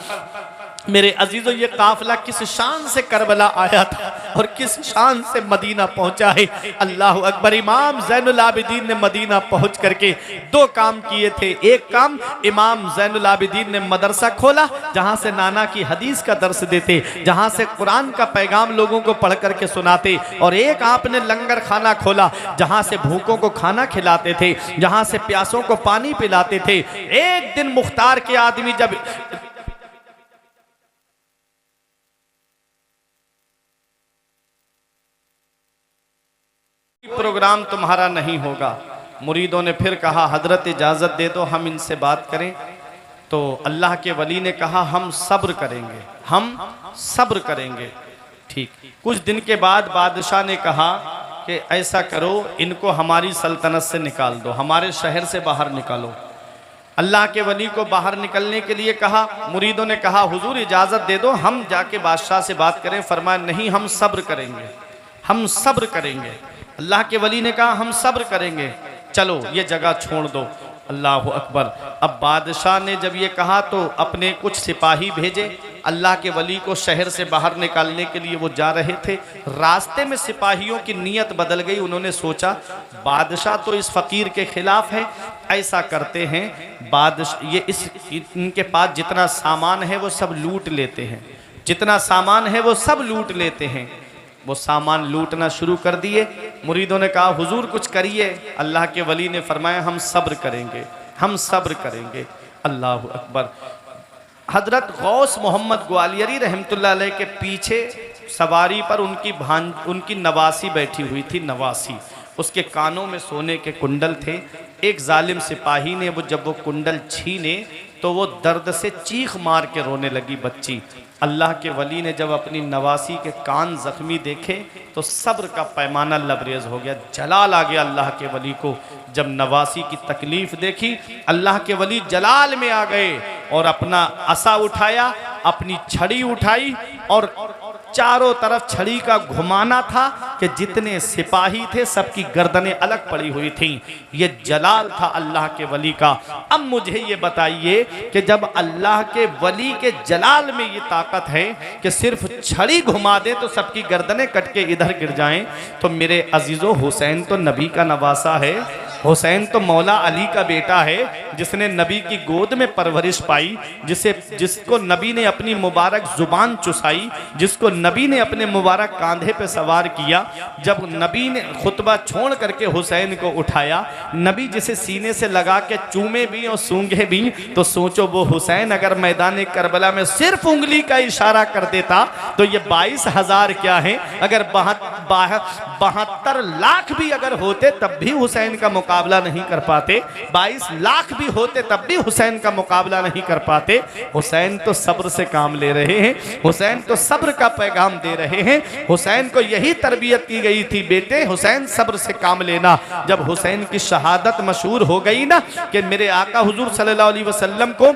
मेरे अजीजों, ये काफिला किस शान से करबला आया था और किस शान से मदीना पहुंचा है। अल्लाह अकबर। इमाम ज़ैनुल आबिदीन ने मदीना पहुंच करके 2 काम किए थे। एक काम, इमाम ज़ैनुल आबिदीन ने मदरसा खोला जहां से नाना की हदीस का दर्स देते, जहां से कुरान का पैगाम लोगों को पढ़ करके सुनाते। और एक आपने लंगर खाना खोला जहां से भूखों को खाना खिलाते थे, जहां से प्यासों को पानी पिलाते थे। एक दिन मुख्तार के आदमी जब प्रोग्राम तुम्हारा नहीं होगा, मुरीदों ने फिर कहा हजरत इजाज़त दे दो हम इनसे बात करें। तो अल्लाह के वली ने कहा हम सब्र करेंगे, हम सब्र करेंगे। ठीक। कुछ दिन के बाद बादशाह ने कहा कि ऐसा करो इनको हमारी सल्तनत से निकाल दो, हमारे शहर से बाहर निकालो। अल्लाह के वली को बाहर निकलने के लिए कहा। मुरीदों ने कहा हुजूर इजाज़त दे दो हम जाके बादशाह से बात करें। फरमाया नहीं हम सब्र करेंगे, हम सब्र करेंगे। अल्लाह के वली ने कहा हम सब्र करेंगे, चलो ये जगह छोड़ दो। अल्लाह अकबर। अब बादशाह ने जब ये कहा तो अपने कुछ सिपाही भेजे। अल्लाह के वली को शहर से बाहर निकालने के लिए वो जा रहे थे। रास्ते में सिपाहियों की नीयत बदल गई। उन्होंने सोचा बादशाह तो इस फ़कीर के खिलाफ है, ऐसा करते हैं बादशाह ये इनके पास जितना सामान है वो सब लूट लेते हैं, जितना सामान है वो सब लूट लेते हैं। वो सामान लूटना शुरू कर दिए। मुरीदों ने कहा हुजूर कुछ करिए। अल्लाह के वली ने फरमाया हम सब्र करेंगे, हम सब्र करेंगे। अल्लाह अकबर। हजरत गौस मोहम्मद ग्वालियरी रहमतुल्लाह अलैह के पीछे सवारी पर उनकी नवासी बैठी हुई थी। नवासी, उसके कानों में सोने के कुंडल थे। एक जालिम सिपाही ने जब वो कुंडल छीने तो वो दर्द से चीख मार के रोने लगी बच्ची। अल्लाह के वली ने जब अपनी नवासी के कान जख्मी देखे तो सब्र का पैमाना लबरेज हो गया, जलाल आ गया अल्लाह के वली को। जब नवासी की तकलीफ देखी अल्लाह के वली जलाल में आ गए और अपना असा उठाया, अपनी छड़ी उठाई और चारों तरफ छड़ी का घुमाना था कि जितने सिपाही थे सबकी गर्दनें अलग पड़ी हुई थीं। ये जलाल था अल्लाह के वली का। अब मुझे ये बताइए कि जब अल्लाह के वली के जलाल में ये ताकत है कि सिर्फ छड़ी घुमा दे तो सबकी गर्दनें कट के इधर गिर जाएं, तो मेरे अजीज़ों हुसैन तो नबी का नवासा है, हुसैन तो मौला अली का बेटा है, जिसने नबी की गोद में परवरिश पाई, जिसको नबी ने अपनी मुबारक जुबान चुसाई, जिसको नबी ने अपने मुबारक कांधे पे सवार किया। जब नबी ने खुतबा छोड़ करके हुसैन को उठाया, नबी जिसे सीने से लगा के चूमे भी और सूंघे भी, तो सोचो वो हुसैन अगर मैदान करबला में सिर्फ उंगली का इशारा कर देता तो ये 22,000 क्या है, अगर 72 लाख भी अगर होते तब भी हुसैन का मुकाबला नहीं कर पाते, 22 लाख भी होते तब भी हुसैन का मुकाबला नहीं कर पाते। हुसैन तो सब्र से काम ले रहे हैं, हुसैन तो सब्र का पैगाम दे रहे हैं। हुसैन को यही तरबियत की गई थी, बेटे हुसैन सब्र से काम लेना। जब हुसैन की शहादत मशहूर हो गई ना कि मेरे आका हुजूर सल्लल्लाहु अलैहि वसल्लम को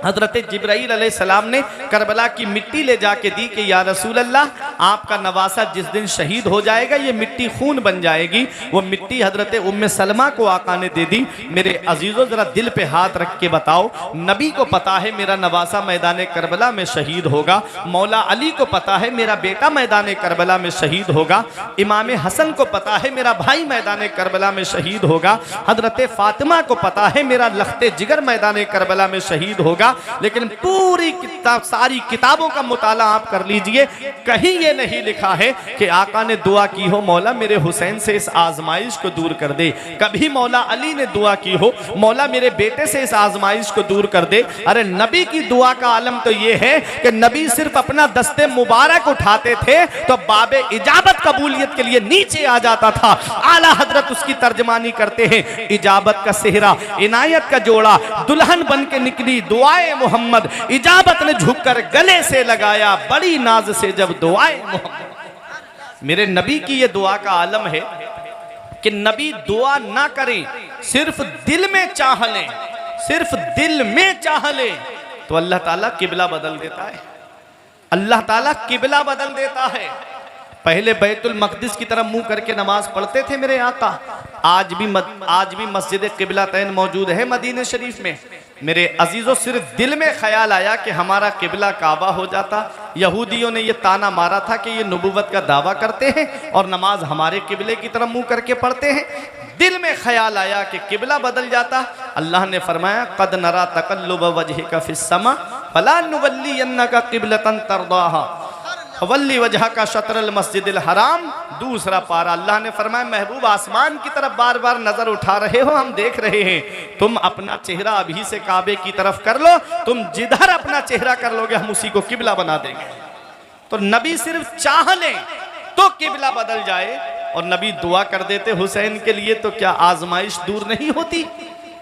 हजरत जिब्राईल अलैहिस्सलाम ने करबला की मिट्टी ले जाके दी कि या रसूल अल्लाह, आपका नवासा जिस दिन शहीद हो जाएगा ये मिट्टी खून बन जाएगी। वो मिट्टी हजरत उम्मे सलमा को आका ने दे दी। मेरे अजीजों जरा दिल पे हाथ रख के बताओ, नबी को पता है मेरा नवासा मैदान करबला में शहीद होगा, मौला अली को पता है मेरा बेटा मैदान करबला में शहीद होगा, इमाम हसन को पता है मेरा भाई मैदान करबला में शहीद होगा, हजरत फातिमा को पता है मेरा लख्ते जिगर मैदान करबला में शहीद होगा। लेकिन पूरी किताब, सारी किताबों का मुताला आप कर लीजिए, कहीं ये नहीं लिखा है कि आका ने दुआ की हो मौला मेरे हुसैन से इस आजमाइश को दूर कर दे। कभी मौला अली ने दुआ की हो मौला मेरे बेटे से इस आजमाइश को दूर कर दे। अरे नबी की दुआ का आलम तो ये है कि नबी सिर्फ अपना दस्ते मुबारक उठाते थे तो बाबे इजाबत कबूलियत के लिए नीचे आ जाता था। आला हजरत उसकी तर्जमानी करते हैं, इजाबत का सेहरा, इनायत का जोड़ा, दुल्हन बन के निकली दुआए मोहम्मद, इजाबत ने झुककर गले से लगाया बड़ी नाज से जब दुआए मोहम्मद। मेरे नबी की ये दुआ का आलम है कि नबी दुआ ना करें, सिर्फ दिल में चाह लें, सिर्फ दिल में चाह लें तो अल्लाह ताला किबला बदल देता है। अल्लाह ताला किबला बदल देता है। पहले बैतुल मक़दिस की तरफ मुंह करके नमाज पढ़ते थे मेरे आका, आज भी मस्जिद किबला तैन मौजूद है मदीने शरीफ में। मेरे अजीज़ों सिर्फ दिल में ख्याल आया कि हमारा किबला काबा हो जाता। यहूदियों ने यह ताना मारा था कि ये नबूवत का दावा करते हैं और नमाज हमारे किबले की तरफ मुंह करके पढ़ते हैं। दिल में ख्याल आया कि किबला बदल जाता। अल्लाह ने फरमाया कद नरा तकल्लुब वजहिका फिस्समा फला नुवल्लियन्नका क़िबलतन तरदाहा वल्ली वजह का शतरल मस्जिदिल हराम। दूसरा पारा अल्लाह ने फरमाया महबूब आसमान की तरफ बार बार नजर उठा रहे हो, हम देख रहे हैं, तुम अपना चेहरा अभी से काबे की तरफ कर लो, तुम जिधर अपना चेहरा कर लोगे हम उसी को किबला बना देंगे। तो नबी सिर्फ चाह लें तो किबला बदल जाए और नबी दुआ कर देते हुसैन के लिए, तो क्या आजमाइश दूर नहीं होती?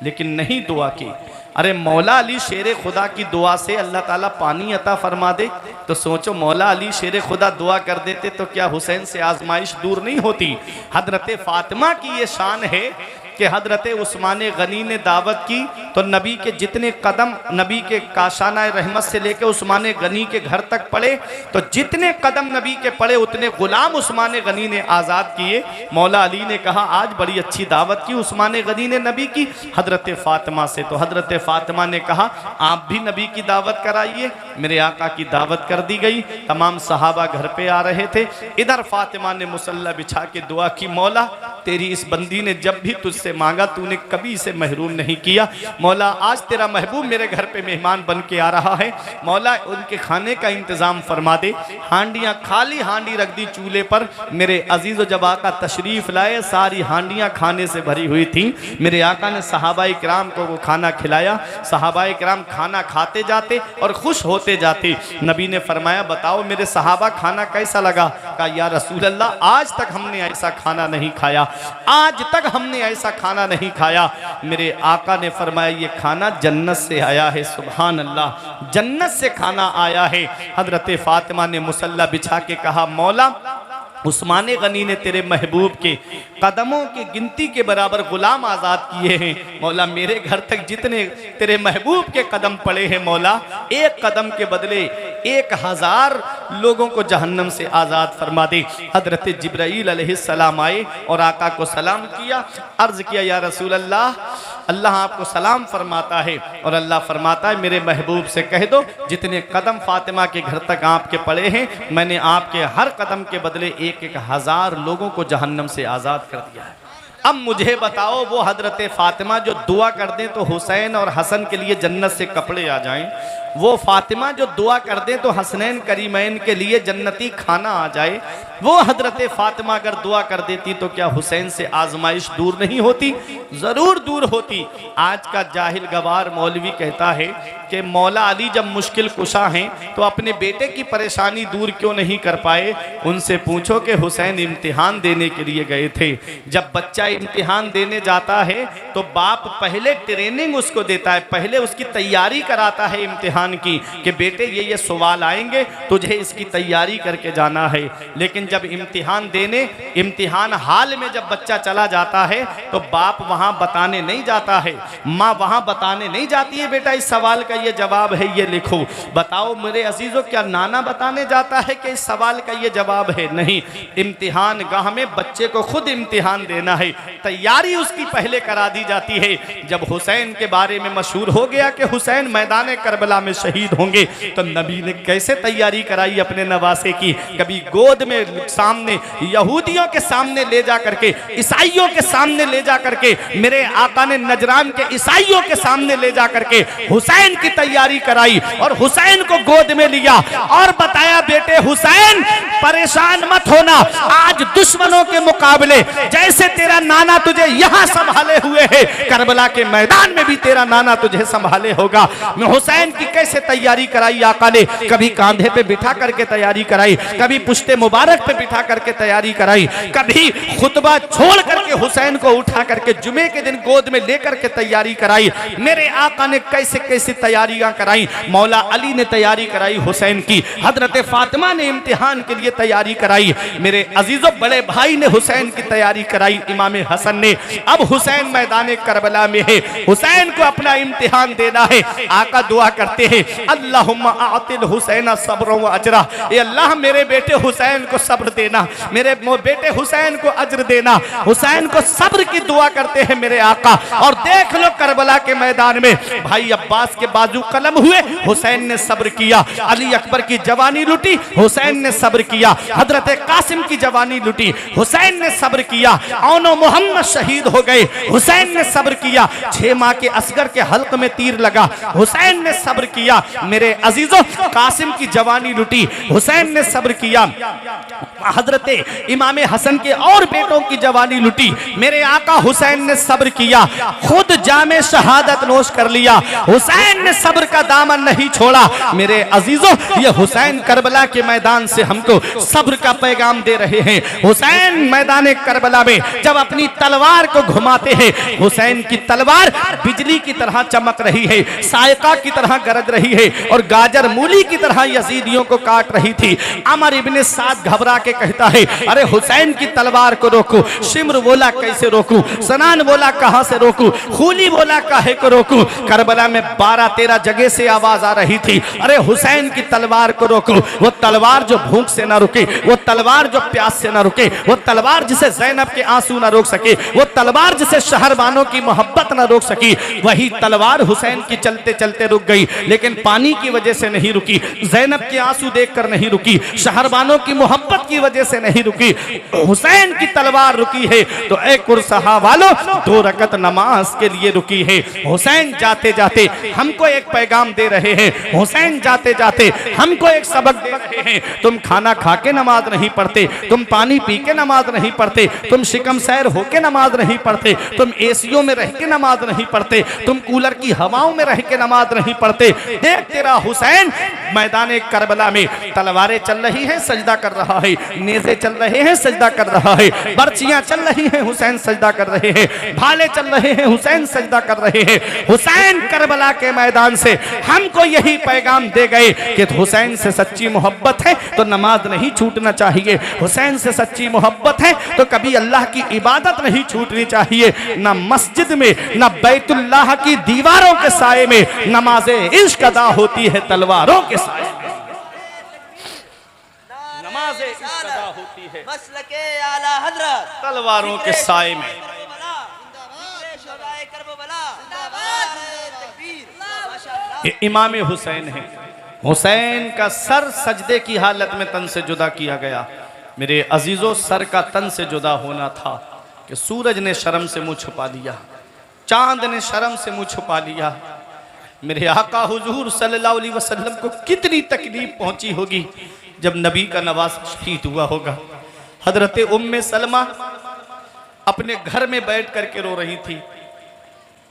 लेकिन नहीं दुआ की। अरे मौला अली शेर खुदा की दुआ से अल्लाह ताला पानी अता फरमा दे, तो सोचो मौला अली शेर खुदा दुआ कर देते तो क्या हुसैन से आजमाइश दूर नहीं होती? हजरत फातिमा की ये शान है कि हजरत उस्मान गनी ने दावत की तो नबी के जितने कदम नबी के काशाना रहमत से लेकर उस्मान गनी के घर तक पड़े, तो जितने कदम नबी के पड़े उतने गुलाम उस्मान गनी ने आज़ाद किए। मौला अली ने कहा आज बड़ी अच्छी दावत की उस्मान गनी ने नबी की हजरत फातिमा से, तो हजरत फातिमा ने कहा आप भी नबी की दावत कराइए। मेरे आका की दावत कर दी गई। तमाम सहाबा घर पे आ रहे थे। इधर फातिमा ने मुसल्ला बिछा के दुआ की, मौला तेरी इस बंदी ने जब भी तुझसे मांगा तूने कभी इसे महरूम नहीं किया। मौला आज तेरा महबूब मेरे घर पे मेहमान बन के आ रहा है, मौला उनके खाने का इंतजाम फरमा दे। हांडियां खाली हांडी रख दी चूल्हे पर। मेरे अजीज़ जब आका तशरीफ लाए सारी हांडियां खाने से भरी हुई थी। मेरे आका ने सहाबाए किराम को वो खाना खिलाया। सहाबाए किराम खाना खाते जाते और खुश होते जाते। नबी ने फरमाया बताओ मेरे सहाबा खाना कैसा लगा? कहा या रसूल अल्लाह आज तक हमने ऐसा खाना नहीं खाया, आज तक हमने ऐसा खाना नहीं खाया। मेरे आका ने फरमाया ये खाना जन्नत से आया है। सुभान अल्लाह, जन्नत से खाना आया है। हजरत फातिमा ने मुसल्ला बिछा के कहा मौला उस्मान गनी ने तेरे महबूब के कदमों की गिनती के बराबर गुलाम आज़ाद किए हैं। मौला मेरे घर तक जितने तेरे महबूब के कदम पड़े हैं मौला एक कदम के बदले 1000 लोगों को जहन्नम से आज़ाद फरमा दे। हजरत जिब्राईल अलैहिस्सलाम आए और आका को सलाम किया। अर्ज़ किया या रसूल अल्लाह, अल्लाह आपको सलाम फरमाता है और अल्लाह फरमाता है मेरे महबूब से कह दो जितने कदम फातिमा के घर तक आपके पड़े हैं मैंने आपके हर कदम के बदले 1000 लोगों को जहन्नम से आज़ाद कर दिया है। अब मुझे बताओ वो हजरत फातिमा जो दुआ कर दें तो हुसैन और हसन के लिए जन्नत से कपड़े आ जाएं, वो फातिमा जो दुआ कर दे तो हसनैन करीमैन के लिए जन्नती खाना आ जाए, वो हजरत फातिमा अगर दुआ कर देती तो क्या हुसैन से आजमाइश दूर नहीं होती? जरूर दूर होती। आज का जाहिल गवार मौलवी कहता है कि मौला अली जब मुश्किल कुशा हैं तो अपने बेटे की परेशानी दूर क्यों नहीं कर पाए? उनसे पूछो कि हुसैन इम्तिहान देने के लिए गए थे। जब बच्चा इम्तिहान देने जाता है तो बाप पहले ट्रेनिंग उसको देता है, पहले उसकी तैयारी कराता है इम्तिहान की कि बेटे ये सवाल आएंगे, तुझे इसकी तैयारी करके जाना है। लेकिन जब इम्तिहान देने इम्तिहान हाल में जब बच्चा चला जाता है तो बाप वहां बताने नहीं जाता है, माँ वहां बताने नहीं जाती है बेटा इस सवाल का ये जवाब है, ये लिखो। बताओ मेरे अजीजों, क्या नाना बताने जाता है कि इस सवाल का ये जवाब है? नहीं, इम्तिहान गाह में बच्चे को खुद इम्तिहान देना है, तैयारी उसकी पहले करा दी जाती है। जब हुसैन के बारे में मशहूर हो गया कि हुसैन मैदान करबला में शहीद होंगे, तो नबी ने कैसे तैयारी कराई अपने नवासे की? कभी गोद में सामने यहूदियों के सामने ले जा करके, ईसाइयों के सामने ले जा करके, मेरे आका ने नजरान के ईसाइयों के सामने ले जा करके हुसैन की तैयारी कराई और हुसैन को गोद में लिया और बताया बेटे हुसैन परेशान मत होना, आज दुश्मनों के मुकाबले जैसे तेरा नाना तुझे यहां संभाले हुए है, करबला के मैदान में भी तेरा नाना तुझे संभाले होगा। मैं हुसैन की कैसे तैयारी कराई आका ने? कभी कांधे पे बिठा करके तैयारी कराई, कभी पुश्ते मुबारक पे बिठा करके तैयारी कराई, कभी खुतबा छोड़ करके हुसैन को उठा करके जुमे के दिन गोद में लेकर के तैयारी कराई। मेरे आका ने कैसे कैसे तैयारियां कराई। मौला अली ने तैयारी कराई हुसैन की, हजरत फातिमा ने इम्तिहान के लिए तैयारी कराई, मेरे अजीजों बड़े भाई ने हुसैन की तैयारी कराई, इमाम हसन ने। अब हुसैन मैदान करबला में है, हुसैन को अपना इम्तिहान देना है। आका दुआ करते हैं, अल्लाहुम्मा आतिल हुसैन सब्र व अजरा, ये अल्लाह मेरे बेटे हुसैन को सब्र देना, मेरे बेटे हुसैन को अज्र देना। हुसैन को सब्र की दुआ करते हैं मेरे आका। और देख लो करबला के मैदान में भाई अब्बास के बाजू कलम हुए, हुसैन ने सब्र किया। अली अकबर की जवानी लुटी, हुसैन ने सब्र किया। हजरत कासिम की जवानी लुटी, हुसैन ने सब्र किया। औनो मोहम्मद शहीद हो गए, हुसैन ने सब्र किया। 6 माह के असगर के हल्क में तीर लगा, हुसैन ने सब्र किया। मेरे अजीजों कासिम की जवानी लुटी, हुसैन ने सब्र किया। हजरत इमाम हसन के और बेटों की जवानी लुटी, मेरे आका हुसैन ने सब्र किया, खुद जामे शहादत नोश कर लिया। हुसैन ने सब्र का दामन नहीं छोड़ा। मेरे अजीजों ये हुसैन करबला के मैदान से हमको सब्र का पैगाम दे रहे हैं। हुसैन मैदान करबला में जब अपनी तलवार को घुमाते हैं, हुसैन की तलवार बिजली की तरह चमक रही है, सायका की तरह गरज रही है और गाजर मूली की तरह यजीदियों को काट रही थी। अमर इब्ने साद घबरा के कहता है, अरे हुसैन की तलवार को रोकू। शिम्र बोला कैसे रोकू, सनान बोला कहां से रोकू, खूली बोला काहे को रोकू। करबला में 12-13 जगह से आवाज आ रही थी, अरे हुसैन की तलवार को रोकू। वो तलवार जो भूख से ना रुके, वो तलवार जो प्यास से ना रुके, वो तलवार जिसे ज़ैनब के आंसू ना रोक सके, वो तलवार जिसे शहरबानों की मोहब्बत ना रोक सकी, वही तलवार हुसैन की चलते चलते रुक गई। लेकिन पानी की वजह से नहीं रुकी, ज़ैनब के आंसू देखकर नहीं रुकी, शहरबानों की मोहब्बत की वजह से नहीं रुकी, हुसैन की तलवार रुकी है। तो ए कुरसहा वालों, 2 रकत नमाज के लिए रुकी है। हुसैन जाते जाते हमको एक पैगाम दे रहे हैं, हुसैन जाते जाते हमको एक सबक दे रहे हैं। तुम खाना खा के नमाज नहीं पढ़ते, तुम पानी पी के नमाज नहीं पढ़ते, तुम शिकम सैर होके नमाज नहीं पढ़ते, तुम एसियों में रह के नमाज नहीं पढ़ते, तुम कूलर की हवाओं में रह के नमाज नहीं पढ़ते। देख तेरा हुसैन मैदान करबला में तलवारें चल रही हैं, सजदा कर रहा है, नेज़े चल रहे हैं, सजदा कर रहा है, बर्चियां चल रही हैं, हुसैन सजदा कर रहे हैं, भाले चल रहे हैं, हुसैन सजदा कर रहे हैं। हुसैन करबला के मैदान से हमको यही पैगाम दे गए कि हुसैन से सच्ची मोहब्बत है तो नमाज नहीं छूटना चाहिए, हुसैन से सच्ची मोहब्बत है तो कभी अल्लाह की इबादत नहीं छूटनी चाहिए। न मस्जिद में न बैतुल्लाह की दीवारों के साए में नमाज इश्क अदा होती है तलवारों के साए में, नमाज इश्क अदा होती है मसलके आला हजरत तलवारों के साए में। इमाम हुसैन है, हुसैन का सर सजदे की हालत में तन से जुदा किया गया। मेरे अजीजों, सर का तन से जुदा होना था कि सूरज ने शर्म से मुंह छुपा लिया, चांद ने शर्म से मुंह छुपा लिया, मेरे आका हुजूर सल्लल्लाहु अलैहि वसल्लम को कितनी तकलीफ पहुंची होगी जब नबी का नवासा शहीद हुआ होगा। हजरत उम्मे सलमा अपने घर में बैठ करके रो रही थी।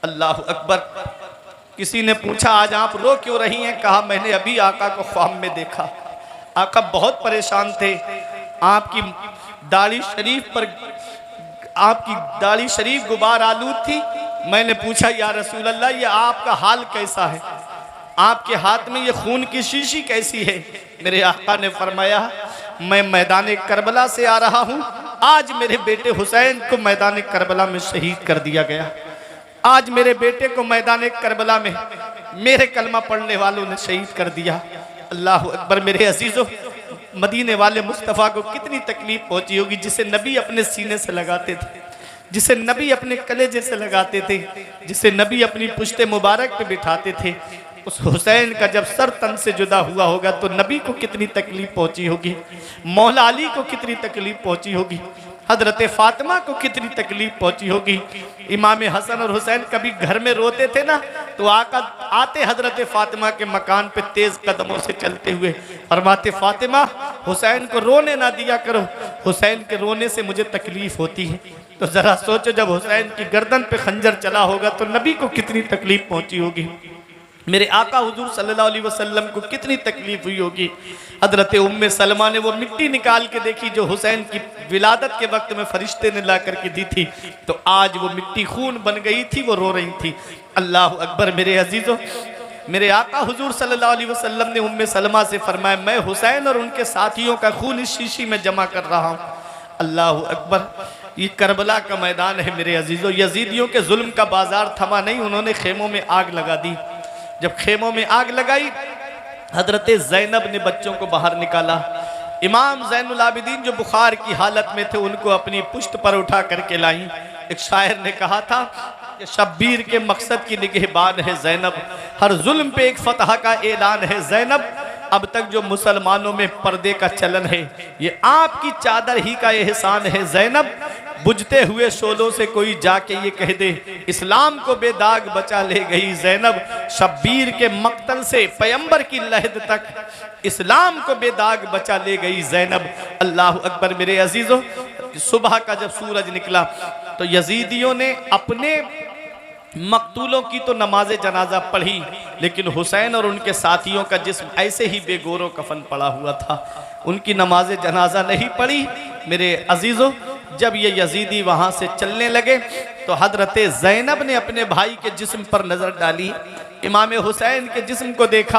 अल्लाह अकबर। किसी ने पूछा आज आप रो क्यों रही हैं? कहा मैंने अभी आका को ख्वाब में देखा। आका बहुत परेशान थे। आपकी दाढ़ी शरीफ गुबार आलूद थी। मैंने पूछा या रसूल अल्लाह ये आपका हाल कैसा है? आपके हाथ में ये खून की शीशी कैसी है? मेरे आका ने फरमाया मैं मैदान करबला से आ रहा हूँ। आज मेरे बेटे हुसैन को मैदान करबला में शहीद कर दिया गया। आज मेरे बेटे को मैदान करबला में मेरे कलमा पढ़ने वालों ने शहीद कर दिया। अल्लाह अकबर। मेरे अजीजों, मदीने वाले मुस्तफ़ा को कितनी तकलीफ पहुंची होगी, जिसे नबी अपने सीने से लगाते थे, जिसे नबी अपने कलेजे से लगाते थे, जिसे नबी अपनी पुश्ते मुबारक पे बिठाते थे। उस हुसैन का जब सर तन से जुदा हुआ होगा तो नबी को कितनी तकलीफ पहुंची होगी, मौला अली को कितनी तकलीफ पहुंची होगी, हजरत फातिमा को कितनी तकलीफ पहुंची होगी। इमाम हसन और हुसैन कभी घर में रोते थे ना तो आते हजरत फातिमा के मकान पे तेज कदमों से चलते हुए फरमाते फातिमा हुसैन को रोने ना दिया करो, हुसैन के रोने से मुझे तकलीफ होती है। तो जरा सोचो जब हुसैन की गर्दन पे खंजर चला होगा तो नबी को कितनी तकलीफ पहुंची होगी। मेरे आका हुजूर सल्लल्लाहु अलैहि वसल्लम को कितनी तकलीफ हुई होगी। हजरत उम्मे सलमा ने वो मिट्टी निकाल के देखी जो हुसैन की विलादत के वक्त में फरिश्ते ने ला करके दी थी, तो आज वो मिट्टी खून बन गई थी, वो रो रही थी। अल्लाह अकबर। मेरे अजीजों, मेरे आका हुजूर सल्लल्लाहु अलैहि वसल्लम ने उम्मे सलमा से फरमाया मैं हुसैन और उनके साथियों का खून इस शीशी में जमा कर रहा हूँ। अल्लाह अकबर। ये करबला का मैदान है मेरे अजीजों। यजीदियों के जुल्म का बाजार थमा नहीं, उन्होंने खेमों में आग लगा दी। जब खेमों में आग लगाई हजरत ज़ैनब ने बच्चों को बाहर निकाला। इमाम ज़ैनुल आबिदीन जो बुखार की हालत में थे उनको अपनी पुश्त पर उठा करके लाई। एक शायर ने कहा था कि शब्बीर के मकसद की निगहबान है ज़ैनब, हर जुल्म पे एक फतह का ऐलान है ज़ैनब। अब तक जो मुसलमानों में पर्दे का चलन है ये आपकी चादर ही का एहसान है ज़ैनब। बुझते हुए शोलों से कोई जाके ये कह दे इस्लाम को बेदाग बचा ले गई ज़ैनब। शब्बीर के मक्तल से पैगंबर की लहद तक इस्लाम को बेदाग बचा ले गई ज़ैनब। अल्लाह अकबर। मेरे अजीजों, सुबह का जब सूरज निकला तो यजीदियों ने अपने मकतूलों की तो नमाज जनाजा पढ़ी, लेकिन हुसैन और उनके साथियों का जिस्म ऐसे ही बेगोरो कफन पड़ा हुआ था, उनकी नमाज जनाजा नहीं पढ़ी। मेरे अजीजों, जब ये यजीदी वहाँ से चलने लगे तो हजरत ज़ैनब ने अपने भाई के जिस्म पर नज़र डाली। इमाम हुसैन के जिस्म को देखा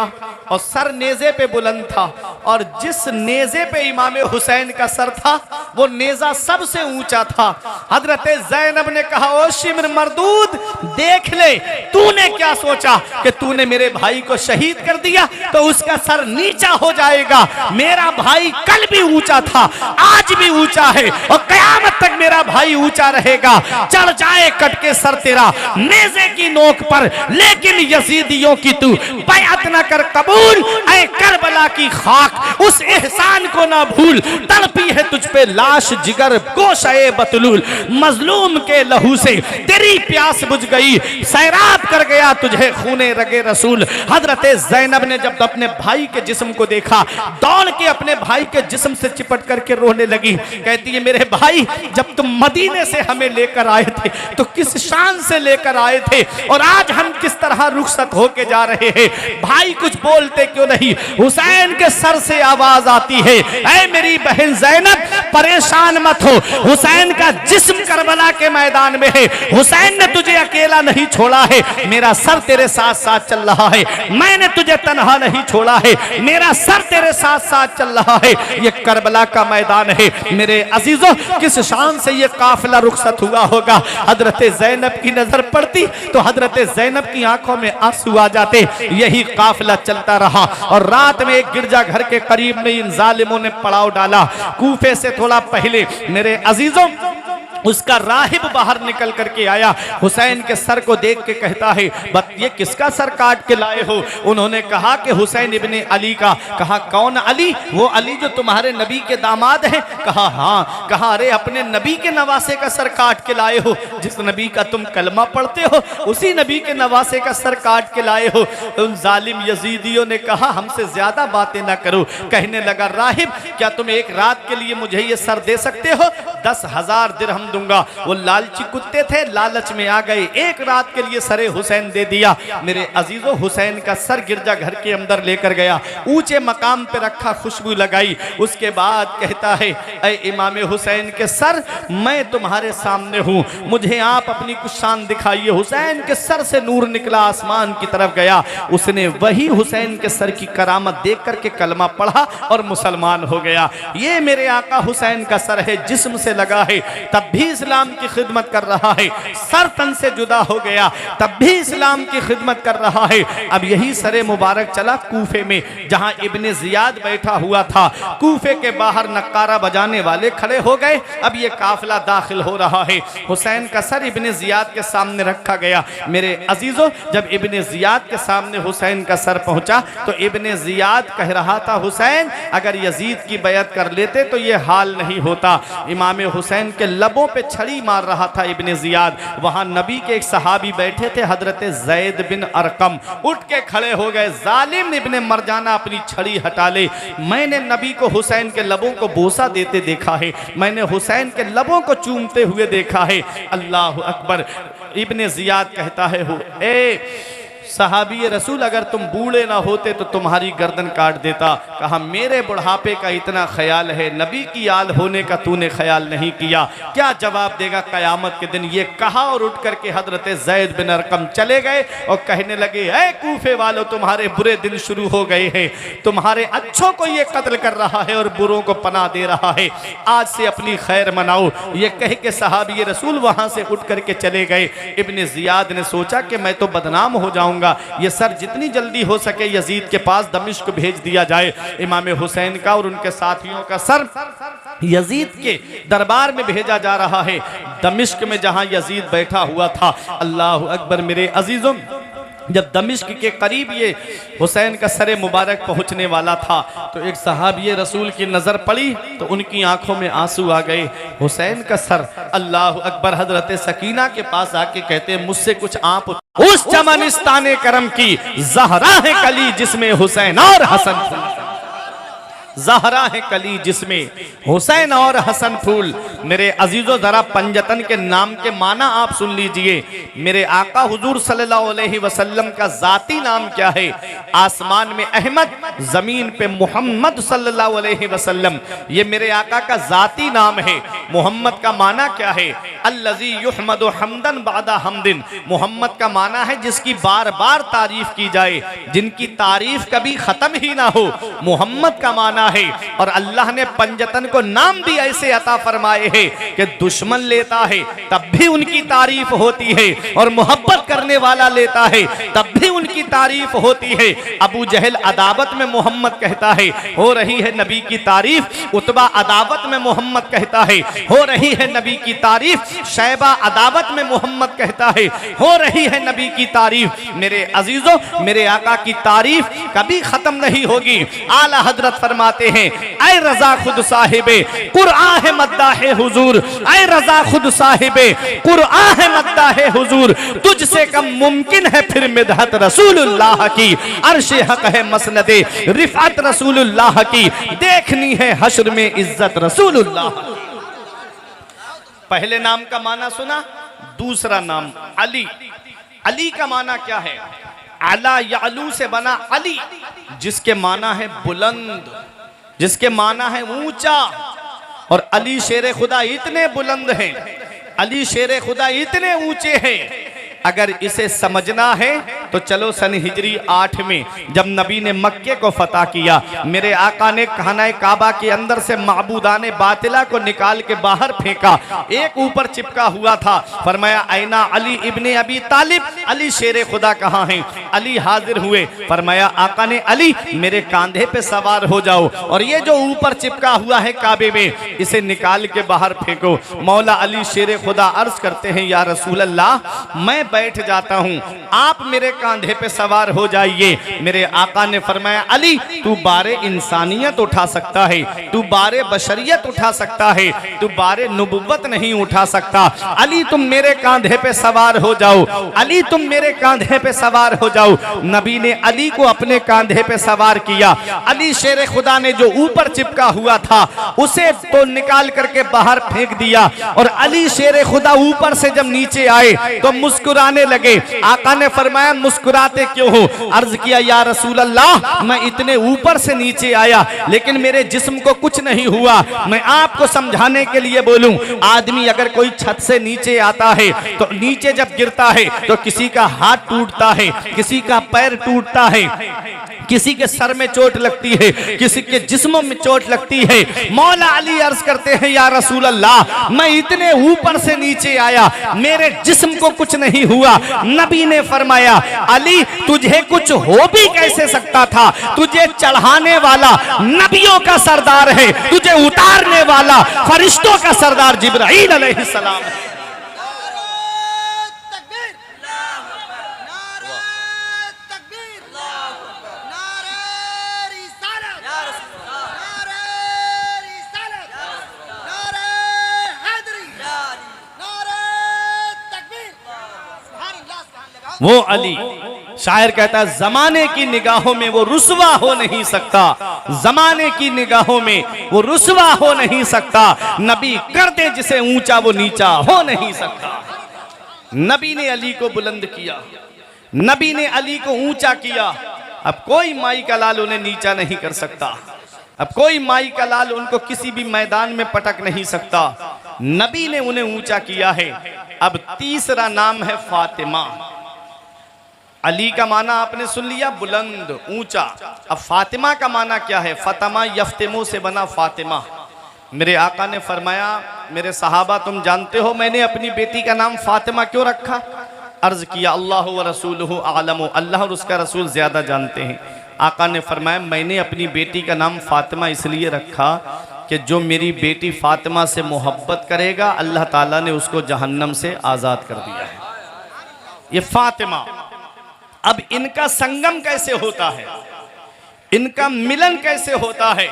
और सर नेज़े पे बुलंद था, और जिस नेज़े पे इमाम हुसैन का सर था वो नेज़ा सबसे ऊंचा था। हजरत ज़ैनब ने कहा ओ शिमर मरदूद, देख ले तूने क्या सोचा कि तूने मेरे भाई को शहीद कर दिया तो उसका सर नीचा हो जाएगा। मेरा भाई कल भी ऊंचा था, आज भी ऊंचा है और कयामत तक मेरा भाई ऊंचा रहेगा। चढ़ जाए कट के सर तेरा नेज़े की नोक पर, लेकिन यजीदियों की तू बैअत न कर कबूल। ऐ करबला की खाक उस एहसान को ना भूल, तड़पी है तुझ पे लाश जिगर गोशे बतलूल। मजलूम के लहू से तेरी प्यास बुझ गई, सैराब कर गया तुझे खूने रगे रसूल। हजरत ज़ैनब ने जब अपने भाई के जिस्म को देखा दौड़ के अपने भाई के जिस्म से चिपट करके रोने लगी। कहती है मेरे भाई, जब तुम मदीने से हमें लेकर आए थे तो किस शान से लेकर आए थे, और आज हम किस तरह रुखसत होके जा रहे हैं। भाई कुछ बोलते क्यों नहीं? हुसैन के सर से आवाज आती है ऐ मेरी बहन ज़ैनब परेशान मत हो, हुसैन का जिस्म करबला के मैदान में है, हुसैन ने तुझे अकेला नहीं छोड़ा है, मेरा सर तेरे साथ साथ चल रहा है, मैंने तुझे तन्हा नहीं छोड़ा है, मेरा सर तेरे साथ साथ चल रहा है। ये करबला का मैदान है मेरे अजीजों। किस शान से ये काफिला रुखसत हुआ होगा। हजरत ज़ैनब की नजर पड़ती तो हजरत ज़ैनब की आंखों में आंसू आ जाते। यही काफिला चलता रहा और रात में एक गिरजा घर के करीब में इन जालिमों ने पड़ाव डाला। कूफे से थोड़ा पहले मेरे अजीजों उसका राहिब बाहर निकल करके आया, हुसैन के सर को देख के कहता है, ये किसका सर काट के लाए हो? उन्होंने कहा कि हुसैन इब्ने अली का। कहा कौन अली? वो अली जो तुम्हारे नबी के दामाद हैं। कहा हाँ। कहा अरे अपने नबी के नवासे का सर काट के लाए हो? जिस नबी का तुम कलमा पढ़ते हो उसी नबी के नवासे का सर काट के लाए हो। उन जालिम यजीदियों ने कहा हमसे ज्यादा बातें ना करो। कहने लगा राहिब क्या तुम एक रात के लिए मुझे ये सर दे सकते हो? 10,000 दिरहम दूंगा। वो लालची कुत्ते थे, लालच में आ गए, एक रात के लिए सरे हुसैन दे दिया। मेरे अजीजों, हुसैन का सर गिरजा घर के अंदर लेकर गया, ऊंचे मकाम पे रखा, खुशबू लगाई। उसके बाद कहता है ऐ इमाम हुसैन के सर, मैं तुम्हारे सामने हूं, मुझे आप अपनी कुछ शान दिखाइए। हुसैन के सर से नूर निकला, आसमान की तरफ गया। उसने वही हुसैन के सर की करामत देख करके कलमा पढ़ा और मुसलमान हो गया। ये मेरे आका हुसैन का सर है, जिस्म से लगा है तब भी इस्लाम की खिदमत कर रहा है, सर तन से जुदा हो गया तब भी इस्लाम की खिदमत कर रहा है। अब यही सरे मुबारक चला कूफे में, जहां इब्ने जियाद बैठा हुआ था। कूफे के बाहर नक्कारा बजाने वाले खड़े हो गए। अब ये काफिला दाखिल हो रहा है। हुसैन का सर इब्ने जियाद के सामने रखा गया। मेरे अजीजों, जब इब्ने जियाद के सामने हुसैन का सर पहुंचा तो इब्ने जियाद कह रहा था हुसैन अगर यजीद की बैत कर लेते तो ये हाल नहीं होता। इमाम हुसैन के लबों पे छड़ी मार रहा था इब्ने जियाद। वहां नबी के एक सहाबी बैठे थे, हजरत ज़ैद बिन अरकम, उठ के खड़े हो गए। जालिम इब्ने मरजाना अपनी छड़ी हटा ले, मैंने नबी को हुसैन के लबों को बोसा देते देखा है, मैंने हुसैन के लबों को चूमते हुए देखा है। अल्लाह अकबर। इब्ने जियाद कहता है ए सहाबी रसूल, अगर तुम बूढ़े ना होते तो तुम्हारी गर्दन काट देता। कहा मेरे बुढ़ापे का इतना ख्याल है, नबी की याद होने का तूने ख्याल नहीं किया। क्या जवाब देगा कयामत के दिन? ये कहा और उठ करके हजरत ज़ैद बिन अरकम चले गए और कहने लगे ऐ कूफे वालों, तुम्हारे बुरे दिन शुरू हो गए हैं, तुम्हारे अच्छों को ये कत्ल कर रहा है और बुरों को पनाह दे रहा है, आज से अपनी खैर मनाओ। ये कह के सहाबी रसूल वहां से उठ करके चले गए। इब्ने जियाद ने सोचा कि मैं तो बदनाम हो जाऊंगा, ये सर जितनी जल्दी हो सके यजीद के पास दमिश्क भेज दिया जाए। इमाम हुसैन का और उनके साथियों का सर यजीद के दरबार में भेजा जा रहा है, दमिश्क में जहां यजीद बैठा हुआ था। अल्लाह अकबर। मेरे अजीजों, जब दमिश्क के करीब ये हुसैन का सरे मुबारक पहुंचने वाला था तो एक सहाबी रसूल की नज़र पड़ी तो उनकी आंखों में आंसू आ गए। हुसैन का सर, अल्लाह अकबर। हजरत सकीना के पास आके कहते मुझसे कुछ आप उस चमनिस्ताने करम की ज़हरा है कली जिसमें हुसैन और हसन फूल, ज़हरा है कली जिसमें हुसैन और हसन फूल। मेरे अजीजों, जरा पंजतन के नाम के माना आप सुन लीजिए। मेरे आका हुजूर सल्लल्लाहु अलैहि वसल्लम का जाती नाम क्या है? आसमान में अहमद, जमीन पे मोहम्मद सल्लल्लाहु अलैहि वसल्लम, ये मेरे आका का जाती नाम है। मोहम्मद का माना क्या है? अल्लज़ी युहमदु हम्दन बादा हमदिन। मोहम्मद का माना है जिसकी बार बार तारीफ की जाए, जिनकी तारीफ कभी खत्म ही ना हो, मोहम्मद का माना है। और अल्लाह ने पंजतन को नाम भी ऐसे अता फरमाए हैं कि दुश्मन लेता है तब भी उनकी तारीफ होती है और मोहब्बत करने वाला लेता है तब भी उनकी तारीफ होती है। अबू जहल अदावत में मोहम्मद कहता है, हो रही है नबी की तारीफ। उतबा अदावत में मोहम्मद कहता है, हो रही है नबी की तारीफ। शैबा अदावत में मोहम्मद कहता है, हो रही है नबी की तारीफ। मेरे अजीजों, मेरे आका की तारीफ कभी खत्म नहीं होगी। आला हजरत फरमाते हैं, ऐ रजा खुद साहिबे कुरआन है मद्दा है हुजूर, ऐ रजा खुद साहिबे कुरआन है मद्दा है हुजूर, तुझसे कम मुमकिन है फिर मिदहत रसूलुल्लाह की, अर्शे हक है मसनदे रिफअत रसूलुल्लाह की, देखनी है हश्र में इज्जत रसूलुल्लाह। पहले नाम का माना सुना, दूसरा नाम अली। अली का माना क्या है? अला यालू से बना अली, जिसके माना है बुलंद, जिसके माना है ऊंचा। और अली शेर खुदा इतने बुलंद हैं, अली शेर खुदा इतने ऊंचे हैं, अगर इसे समझना है तो चलो सन हिजरी 8 में जब नबी ने मक्के को फतह किया, मेरे आका ने खाना काबा के अंदर से माबूदाने बातिला को निकाल के बाहर फेंका। एक ऊपर चिपका हुआ था, फरमाया ऐना अली इब्ने अबी तालिब, अली शेर खुदा कहाँ हैं? अली हाजिर हुए, फरमाया आका ने अली मेरे कांधे पे सवार हो जाओ और ये जो ऊपर चिपका हुआ है काबे में इसे निकाल के बाहर फेंको। मौला अली शेर खुदा अर्ज करते हैं या रसूल अल्लाह मैं बैठ जाता हूँ, आप मेरे कांधे पे सवार हो जाइए। मेरे आका ने फरमाया अली तू बारे इंसानियत उठा सकता है, तू बारे बशरियत उठा सकता है, तू बारे नुबुव्वत नहीं उठा सकता। अली तुम मेरे कांधे पे सवार हो जाओ, अली तुम मेरे कांधे पे सवार हो जाओ। नबी ने अली को अपने कांधे पे सवार किया। अली शेर खुदा ने जो ऊपर चिपका हुआ था उसे तो निकाल करके बाहर फेंक दिया और अली शेर खुदा ऊपर से जब नीचे आए तो मुस्कुराने लगे। आका ने फरमाया मुस्कुराते क्यों हो? अर्ज किया या रसूल अल्लाह मैं इतने ऊपर से नीचे आया लेकिन मेरे जिस्म को कुछ नहीं हुआ। मैं आपको समझाने के लिए बोलूं, आदमी अगर कोई छत से नीचे आता है तो नीचे जब गिरता है तो किसी का हाथ टूटता है, किसी का पैर टूटता है, किसी के सर में चोट लगती है, किसी के जिस्मों में चोट लगती है। मौला अली अर्ज करते हैं या रसूल अल्लाह मैं इतने ऊपर से नीचे आया मेरे जिस्म को कुछ नहीं हुआ। नबी ने फरमाया अली तुझे कुछ हो भी कैसे सकता था? तुझे चढ़ाने वाला नबियों का सरदार है, तुझे उतारने वाला फरिश्तों का सरदार जिब्राइल अलैहिस्सलाम है। वो अली शायर कहता है जमाने की निगाहों में वो रुसवा हो नहीं सकता, जमाने की निगाहों में वो रुसवा हो नहीं सकता। नबी कर दे जिसे ऊंचा वो नीचा हो नहीं सकता। नबी ने अली को बुलंद किया, नबी ने अली को ऊंचा किया। अब कोई माई का लाल उन्हें नीचा नहीं कर सकता, अब कोई माई का लाल उनको किसी भी मैदान में पटक नहीं सकता। नबी ने उन्हें ऊंचा किया है। अब तीसरा नाम है फातिमा। अली का माना आपने सुन लिया बुलंद ऊंचा। अब फातिमा का माना क्या है? फतमा यफ्तिमो से बना फातिमा। मेरे आका ने फरमाया मेरे सहाबा तुम जानते हो मैंने अपनी बेटी का नाम फातिमा क्यों रखा? अर्ज किया अल्लाह व रसूलुहु आलम, अल्लाह और उसका रसूल ज्यादा जानते हैं। आका ने फरमाया मैंने अपनी बेटी का नाम फातिमा इसलिए रखा कि जो मेरी बेटी फातिमा से मोहब्बत करेगा अल्लाह ताला ने उसको जहन्नम से आज़ाद कर दिया है। ये फातिमा। अब इनका संगम कैसे होता है, इनका मिलन कैसे होता है?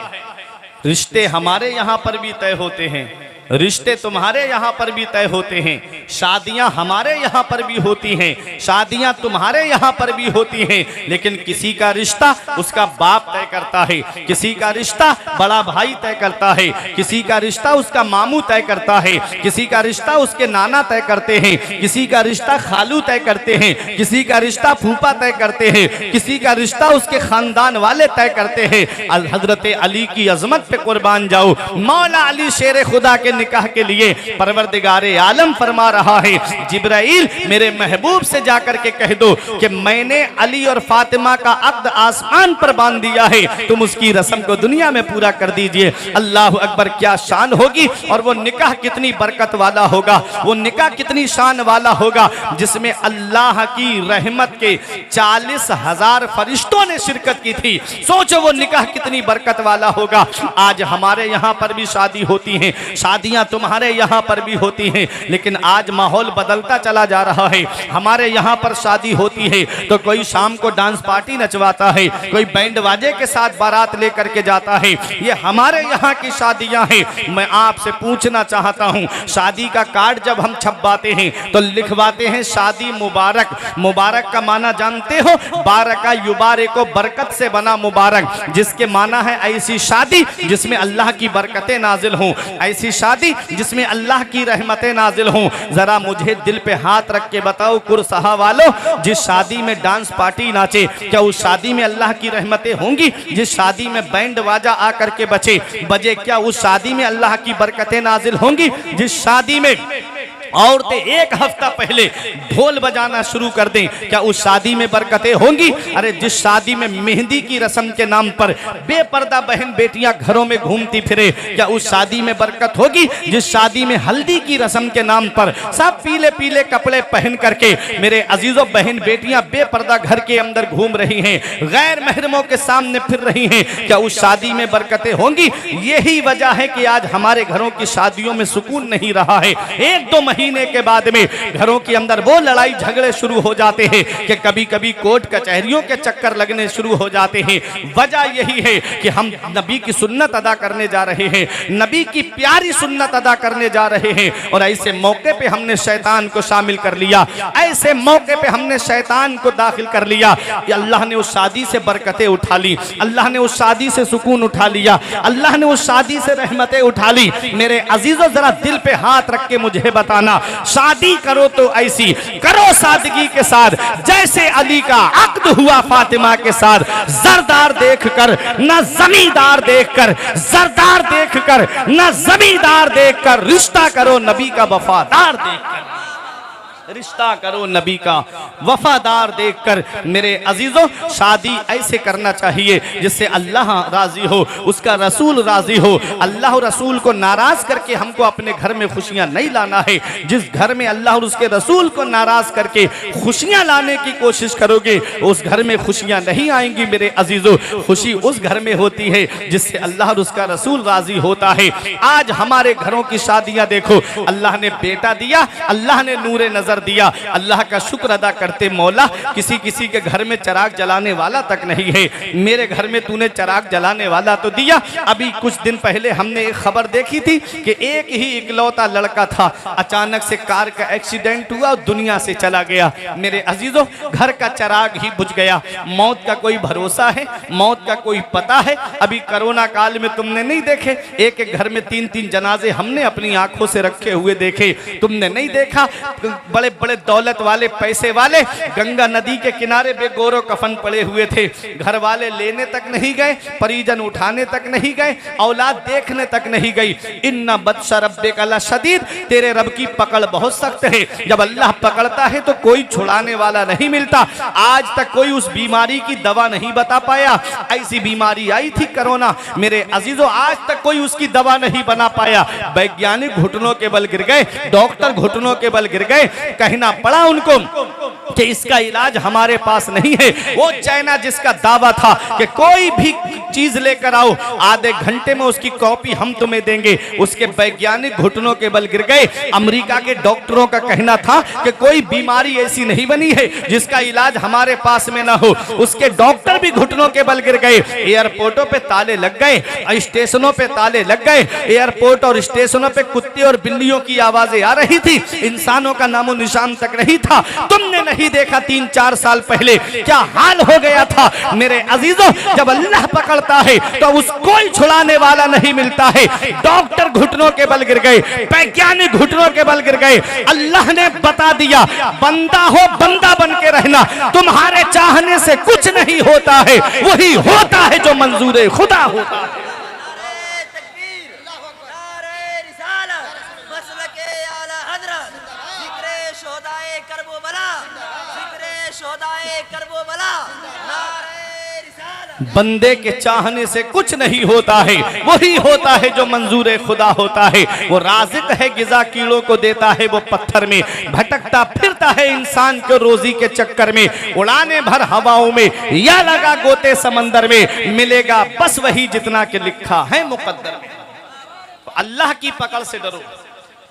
रिश्ते हमारे यहाँ पर भी तय होते हैं, रिश्ते तुम्हारे यहाँ पर भी तय होते हैं, शादियां हमारे यहाँ पर भी होती हैं, शादियां तुम्हारे यहाँ पर भी होती हैं। लेकिन किसी का रिश्ता उसका बाप तय करता है, किसी का रिश्ता बड़ा भाई तय करता है, किसी का रिश्ता उसका मामू तय करता है, किसी का रिश्ता उसके नाना तय करते हैं, किसी का रिश्ता खालू तय करते हैं, किसी का रिश्ता फूफा तय करते हैं, किसी का रिश्ता उसके खानदान वाले तय करते हैं। हजरत अली की अजमत पे कुर्बान जाओ। मौला अली शेर खुदा के निकाह के लिए परवरदिगारे आलम फरमा रहा है जिब्राइल मेरे महबूब से जाकर के कह दो कि मैंने अली और फातिमा का अक्द आसमान पर बांध दिया है, तुम उसकी रस्म को दुनिया में पूरा कर दीजिए। अल्लाह अकबर, क्या शान होगी और वो निकाह कितनी बरकत वाला होगा, वो निकाह कितनी शान वाला होगा जिसमें अल्लाह की रहमत के 40,000 फरिश्तों ने शिरकत की थी। सोचो वो निकाह कितनी बरकत वाला होगा। आज हमारे यहाँ पर भी शादी होती है, शादियां तुम्हारे यहाँ पर भी होती हैं, लेकिन आज माहौल बदलता चला जा रहा है। हमारे यहाँ पर शादी होती है तो कोई शाम को डांस पार्टी नचवाता है, कोई बैंड बाजे के साथ बारात लेकर के जाता है। ये हमारे यहाँ की शादियां हैं। मैं आपसे पूछना चाहता हूँ, शादी का कार्ड जब हम छपवाते हैं तो लिखवाते हैं शादी मुबारक। मुबारक का माना जानते हो? बारका युबारे को बरकत से बना मुबारक, जिसके माना है ऐसी शादी जिसमें अल्लाह की बरकतें नाजिल हों, ऐसी शादी जिसमें अल्लाह की रहमतें नाजिल हों। जरा मुझे दिल पे हाथ रख के बताओ कुरसहा वालों, जिस शादी में डांस पार्टी नाचे क्या उस शादी में अल्लाह की रहमतें होंगी? जिस शादी में बैंड बाजा आकर के बजे क्या उस शादी में अल्लाह की बरकतें नाजिल होंगी? जिस शादी में औरतें एक हफ्ता पहले ढोल बजाना शुरू कर दें, क्या उस शादी में बरकतें होंगी? अरे जिस शादी में मेहंदी की रस्म के नाम पर बेपर्दा बहन बेटियां घरों में घूमती फिरे, क्या उस शादी में बरकत होगी? जिस शादी में हल्दी की रस्म के नाम पर सब पीले पीले कपड़े पहन करके मेरे अजीजों बहन बेटियां बेपर्दा घर के अंदर घूम रही हैं, गैर महरमों के सामने फिर रही हैं, क्या उस शादी में बरकतें होंगी? यही वजह है कि आज हमारे घरों की शादियों में सुकून नहीं रहा है। एक दो महीने के बाद में घरों के अंदर वो लड़ाई झगड़े शुरू हो जाते हैं कि कभी कभी कोर्ट कचहरियों के चक्कर लगने शुरू हो जाते हैं। वजह यही है कि हम नबी की सुन्नत अदा करने जा रहे हैं, नबी की प्यारी सुन्नत अदा करने जा रहे हैं, और ऐसे मौके पे हमने शैतान को शामिल कर लिया, ऐसे मौके पे हमने शैतान को दाखिल कर लिया। अल्लाह ने उस शादी से बरकतें उठा ली, अल्लाह ने उस शादी से सुकून उठा लिया, अल्लाह ने उस शादी से रहमतें उठा ली। मेरे अजीजों जरा दिल पे हाथ रख के मुझे बताना, शादी करो तो ऐसी करो सादगी के साथ जैसे अली का अक्द हुआ फातिमा के साथ। जरदार देखकर न जमींदार देखकर, जरदार देखकर न जमींदार देखकर, रिश्ता करो नबी का वफादार देखकर, रिश्ता करो नबी का वफादार देखकर। मेरे अजीजों शादी ऐसे करना चाहिए जिससे अल्लाह राजी हो, उसका रसूल राजी हो। अल्लाह और रसूल को नाराज करके हमको अपने घर में खुशियां नहीं लाना है। जिस घर में अल्लाह और उसके रसूल को नाराज करके खुशियां लाने की कोशिश करोगे उस घर में खुशियां नहीं आएंगी। मेरे अजीजों खुशी उस घर में होती है जिससे अल्लाह और उसका रसूल राजी होता है। आज हमारे घरों की शादियां देखो, अल्लाह ने बेटा दिया, अल्लाह ने नूरे नजर दिया, अल्लाह का शुक्र अदा करते मौला। किसी किसी के घर में चिराग जलाने वाला तक नहीं है, मेरे घर में तूने चिराग जलाने वाला तो दिया। अभी कुछ दिन पहले हमने एक खबर देखी थी कि एक ही इकलौता लड़का था, अचानक से कार का एक्सीडेंट हुआ और दुनिया से चला गया। मेरे अजीजों घर का चिराग ही बुझ गया। मौत का कोई भरोसा है, मौत का कोई पता है? अभी कोरोना काल में तुमने नहीं देखे एक एक घर में 3-3 जनाजे हमने अपनी आंखों से रखे हुए देखे? तुमने नहीं देखा बड़े बड़े दौलत वाले पैसे वाले गंगा नदी के किनारे बेगोरो कफन पड़े हुए थे, घर वाले लेने तक नहीं गए, परिजन उठाने तक नहीं गए, औलाद देखने तक नहीं गई। इन्ना बत्शा रब्बिका लशदीद, तेरे रब की पकड़ बहुत सख्त है। जब अल्लाह पकड़ता है तो कोई छुड़ाने वाला नहीं मिलता। आज तक कोई उस बीमारी की दवा नहीं बता पाया। ऐसी बीमारी आई थी कोरोना, मेरे अजीजों आज तक कोई उसकी दवा नहीं बना पाया। वैज्ञानिक घुटनों के बल गिर गए, डॉक्टर घुटनों के बल गिर गए, कहना पड़ा उनको कि इसका इलाज हमारे पास नहीं है। वो चाइना जिसका दावा था कि कोई भी चीज लेकर आओ आधे घंटे में उसकी कॉपी हम तुम्हें देंगे, उसके वैज्ञानिक घुटनों के बल गिर गए। अमेरिका के डॉक्टरों का कहना था कि कोई बीमारी ऐसी नहीं बनी है जिसका इलाज हमारे पास में ना हो, उसके डॉक्टर भी घुटनों के बल गिर गए। एयरपोर्टों पे ताले लग गए, स्टेशनों पे ताले लग गए, एयरपोर्ट और स्टेशनों पे कुत्ते और बिल्लियों की आवाजें आ रही थी, इंसानों का नामो निशान तक नहीं था। तुमने नहीं देखा 3-4 साल पहले क्या हाल हो गया था? मेरे अजीजों जब अल्लाह पकड़ता है तो उसको कोई छुड़ाने वाला नहीं मिलता है। डॉक्टर घुटनों के बल गिर गए, वैज्ञानिक घुटनों के बल गिर गए। अल्लाह ने बता दिया बंदा हो बंदा बन के रहना, तुम्हारे चाहने से कुछ नहीं होता है, वही होता है जो मंजूर खुदा होता है। बंदे के चाहने से कुछ नहीं होता है, वही होता है जो मंजूर खुदा होता है। वो राज़िक है, गिज़ा कीड़ों को देता है, वो पत्थर में भटकता फिरता है इंसान को रोजी के चक्कर में। उड़ाने भर हवाओं में या लगा गोते समंदर में, मिलेगा बस वही जितना के लिखा है मुकद्दर में। तो अल्लाह की पकड़ से डरो,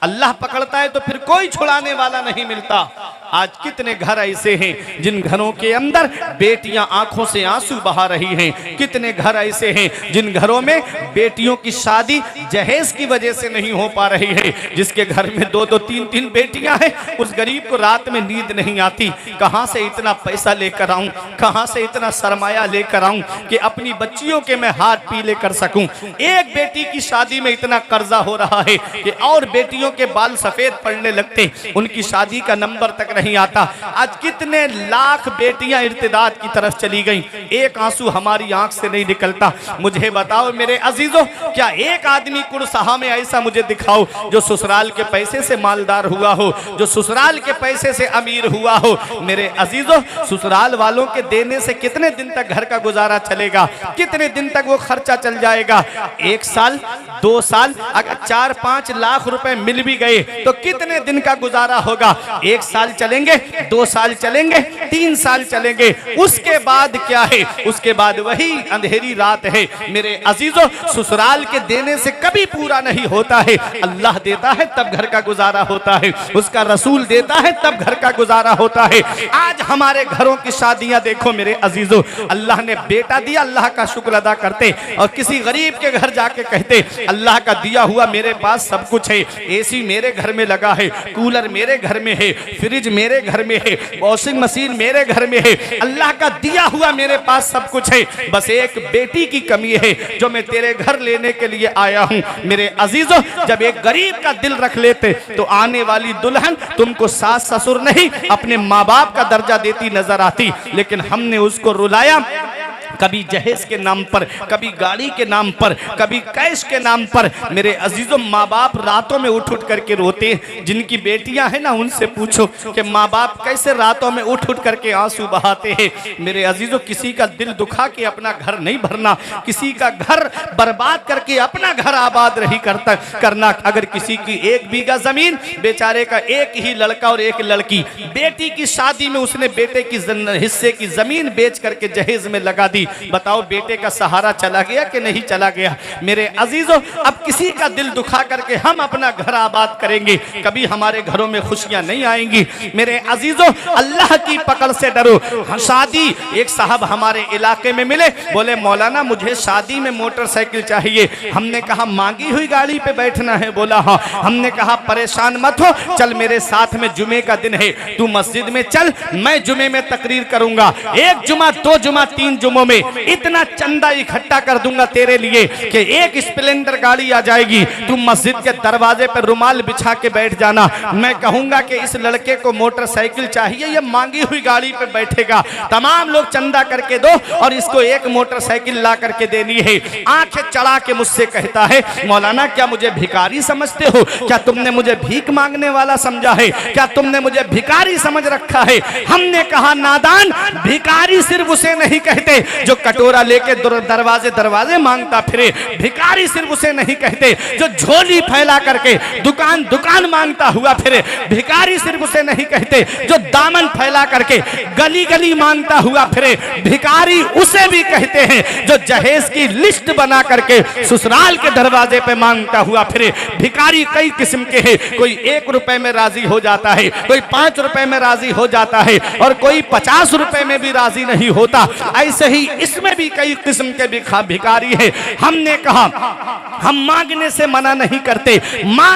अल्लाह पकड़ता है तो फिर कोई छुड़ाने वाला नहीं मिलता। आज कितने घर ऐसे हैं जिन घरों के अंदर बेटियां आंखों से आंसू बहा रही हैं, कितने घर ऐसे हैं जिन घरों में बेटियों की शादी जहेज की वजह से नहीं हो पा रही है। जिसके घर में 2-2, 3-3 बेटियां हैं, उस गरीब को रात में नींद नहीं आती। कहां से इतना पैसा लेकर आऊं, कहां से इतना सरमाया लेकर आऊं कि अपनी बच्चियों के मैं हाथ पीले कर सकूं। एक बेटी की शादी में इतना कर्जा हो रहा है कि और बेटियों के बाल सफेद पड़ने लगते, उनकी शादी का नंबर तक नहीं आता। आज कितने लाख बेटियां इर्तिदाद की तरफ चली गईं, एक आंसू हमारी आंख से नहीं निकलता। मुझे बताओ मेरे अजीजों, क्या एक आदमी कुरसहा में ऐसा मुझे दिखाओ जो ससुराल के पैसे से मालदार हुआ हो, जो ससुराल के पैसे से अमीर हुआ हो। मेरे अजीजों, ससुराल वालों के देने से कितने दिन तक घर का गुजारा चलेगा, कितने दिन तक वो खर्चा चल जाएगा। 1 साल 2 साल अगर 4-5 लाख रुपए मिल भी गए तो कितने दिन का गुजारा होगा। 1 साल चलेंगे, 2 साल चलेंगे, 3 साल चलेंगे, उसके बाद क्या है? उसके बाद वही अंधेरी रात है। मेरे अजीजों, ससुराल के देने से कभी पूरा नहीं होता है। अल्लाह देता है तब घर का गुजारा होता है, उसका रसूल देता है तब घर का गुजारा होता है। आज हमारे घरों की शादियां देखो मेरे अजीजों, अल्लाह ने बेटा दिया, अल्लाह का शुक्र अदा करते और किसी गरीब के घर जाके कहते अल्लाह का दिया हुआ मेरे पास सब कुछ है, एसी मेरे घर में लगा है, कूलर मेरे घर में है, फ्रिज मेरे घर में है, वॉशिंग मशीन मेरे घर में है, अल्लाह का दिया हुआ मेरे पास सब कुछ है, बस एक बेटी की कमी है जो मैं तेरे घर लेने के लिए आया हूं। मेरे अजीजों, जब एक गरीब का दिल रख लेते तो आने वाली दुल्हन तुमको सास ससुर नहीं अपने माँ बाप का दर्जा देती नजर आती, लेकिन हमने उसको रुलाया। कभी जहेज के नाम पर, कभी गाड़ी के नाम पर, कभी कैश के नाम पर। मेरे अजीजों, माँ बाप रातों में उठ उठ करके रोते हैं। जिनकी बेटियां हैं ना, उनसे पूछो कि माँ बाप कैसे रातों में उठ उठ करके आंसू बहाते हैं। मेरे अजीजों, किसी का दिल दुखा के अपना घर नहीं भरना, किसी का घर बर्बाद करके अपना घर आबाद नहीं करना। अगर किसी की 1 बीघा जमीन, बेचारे का एक ही लड़का और एक लड़की, बेटी की शादी में उसने बेटे की हिस्से की जमीन बेच करके जहेज में लगा दी। बताओ बेटे का सहारा चला गया कि नहीं चला गया। मेरे अजीजों, अब किसी का दिल दुखा करके हम अपना घर आबाद करेंगे, कभी हमारे घरों में खुशियां नहीं आएंगी। मेरे अजीजों, अल्लाह की पकड़ से डरो। शादी, एक साहब हमारे इलाके में मिले, बोले मौलाना मुझे शादी में मोटरसाइकिल चाहिए। हमने कहा मांगी हुई गाड़ी पे बैठना है? बोला हाँ। हमने कहा परेशान मत हो, चल मेरे साथ में जुमे का दिन है, तू मस्जिद में चल, मैं जुमे में तकरीर करूंगा। 1 जुमा 2 जुमा 3 जुमों में इतना चंदा इकट्ठा कर दूंगा तेरे लिए कि 1 स्प्लेंडर गाड़ी आ जाएगी, तू मस्जिद के दरवाजे पर रुमाल बिछा के बैठ जाना। मैं कहूंगा कि इस लड़के को मोटरसाइकिल चाहिए, ये मांगी हुई गाड़ी पे बैठेगा, तमाम लोग चंदा करके दो और इसको 1 मोटरसाइकिल ला करके देनी है। आंखें चढ़ा के मुझसे कहता है मौलाना क्या मुझे भिखारी समझते हो? क्या तुमने मुझे भीख मांगने वाला समझा है? क्या तुमने मुझे भिखारी समझ रखा है? हमने कहा नादान, भिखारी सिर्फ उसे नहीं कहते जो कटोरा लेके दरवाजे दरवाजे मांगता फिरे। भिखारी सिर्फ उसे नहीं कहते जो झोली फैला करके दुकान दुकान मांगता हुआ फिरे। भिखारी सिर्फ उसे नहीं कहते जो दामन फैला करके गली गली मांगता हुआ फिरे। भिखारी उसे भी कहते हैं जो जहेज की लिस्ट बना करके ससुराल के दरवाजे पे मांगता हुआ फिरे। भिखारी कई किस्म के हैं, कोई 1 रुपए में राजी हो जाता है, कोई 5 रुपए में राजी हो जाता है और कोई 50 रुपए में भी राजी नहीं होता। ऐसे ही इसमें भी कई किस्म के भिखारी हैं। हमने कहा हम मांगने से मना नहीं करते,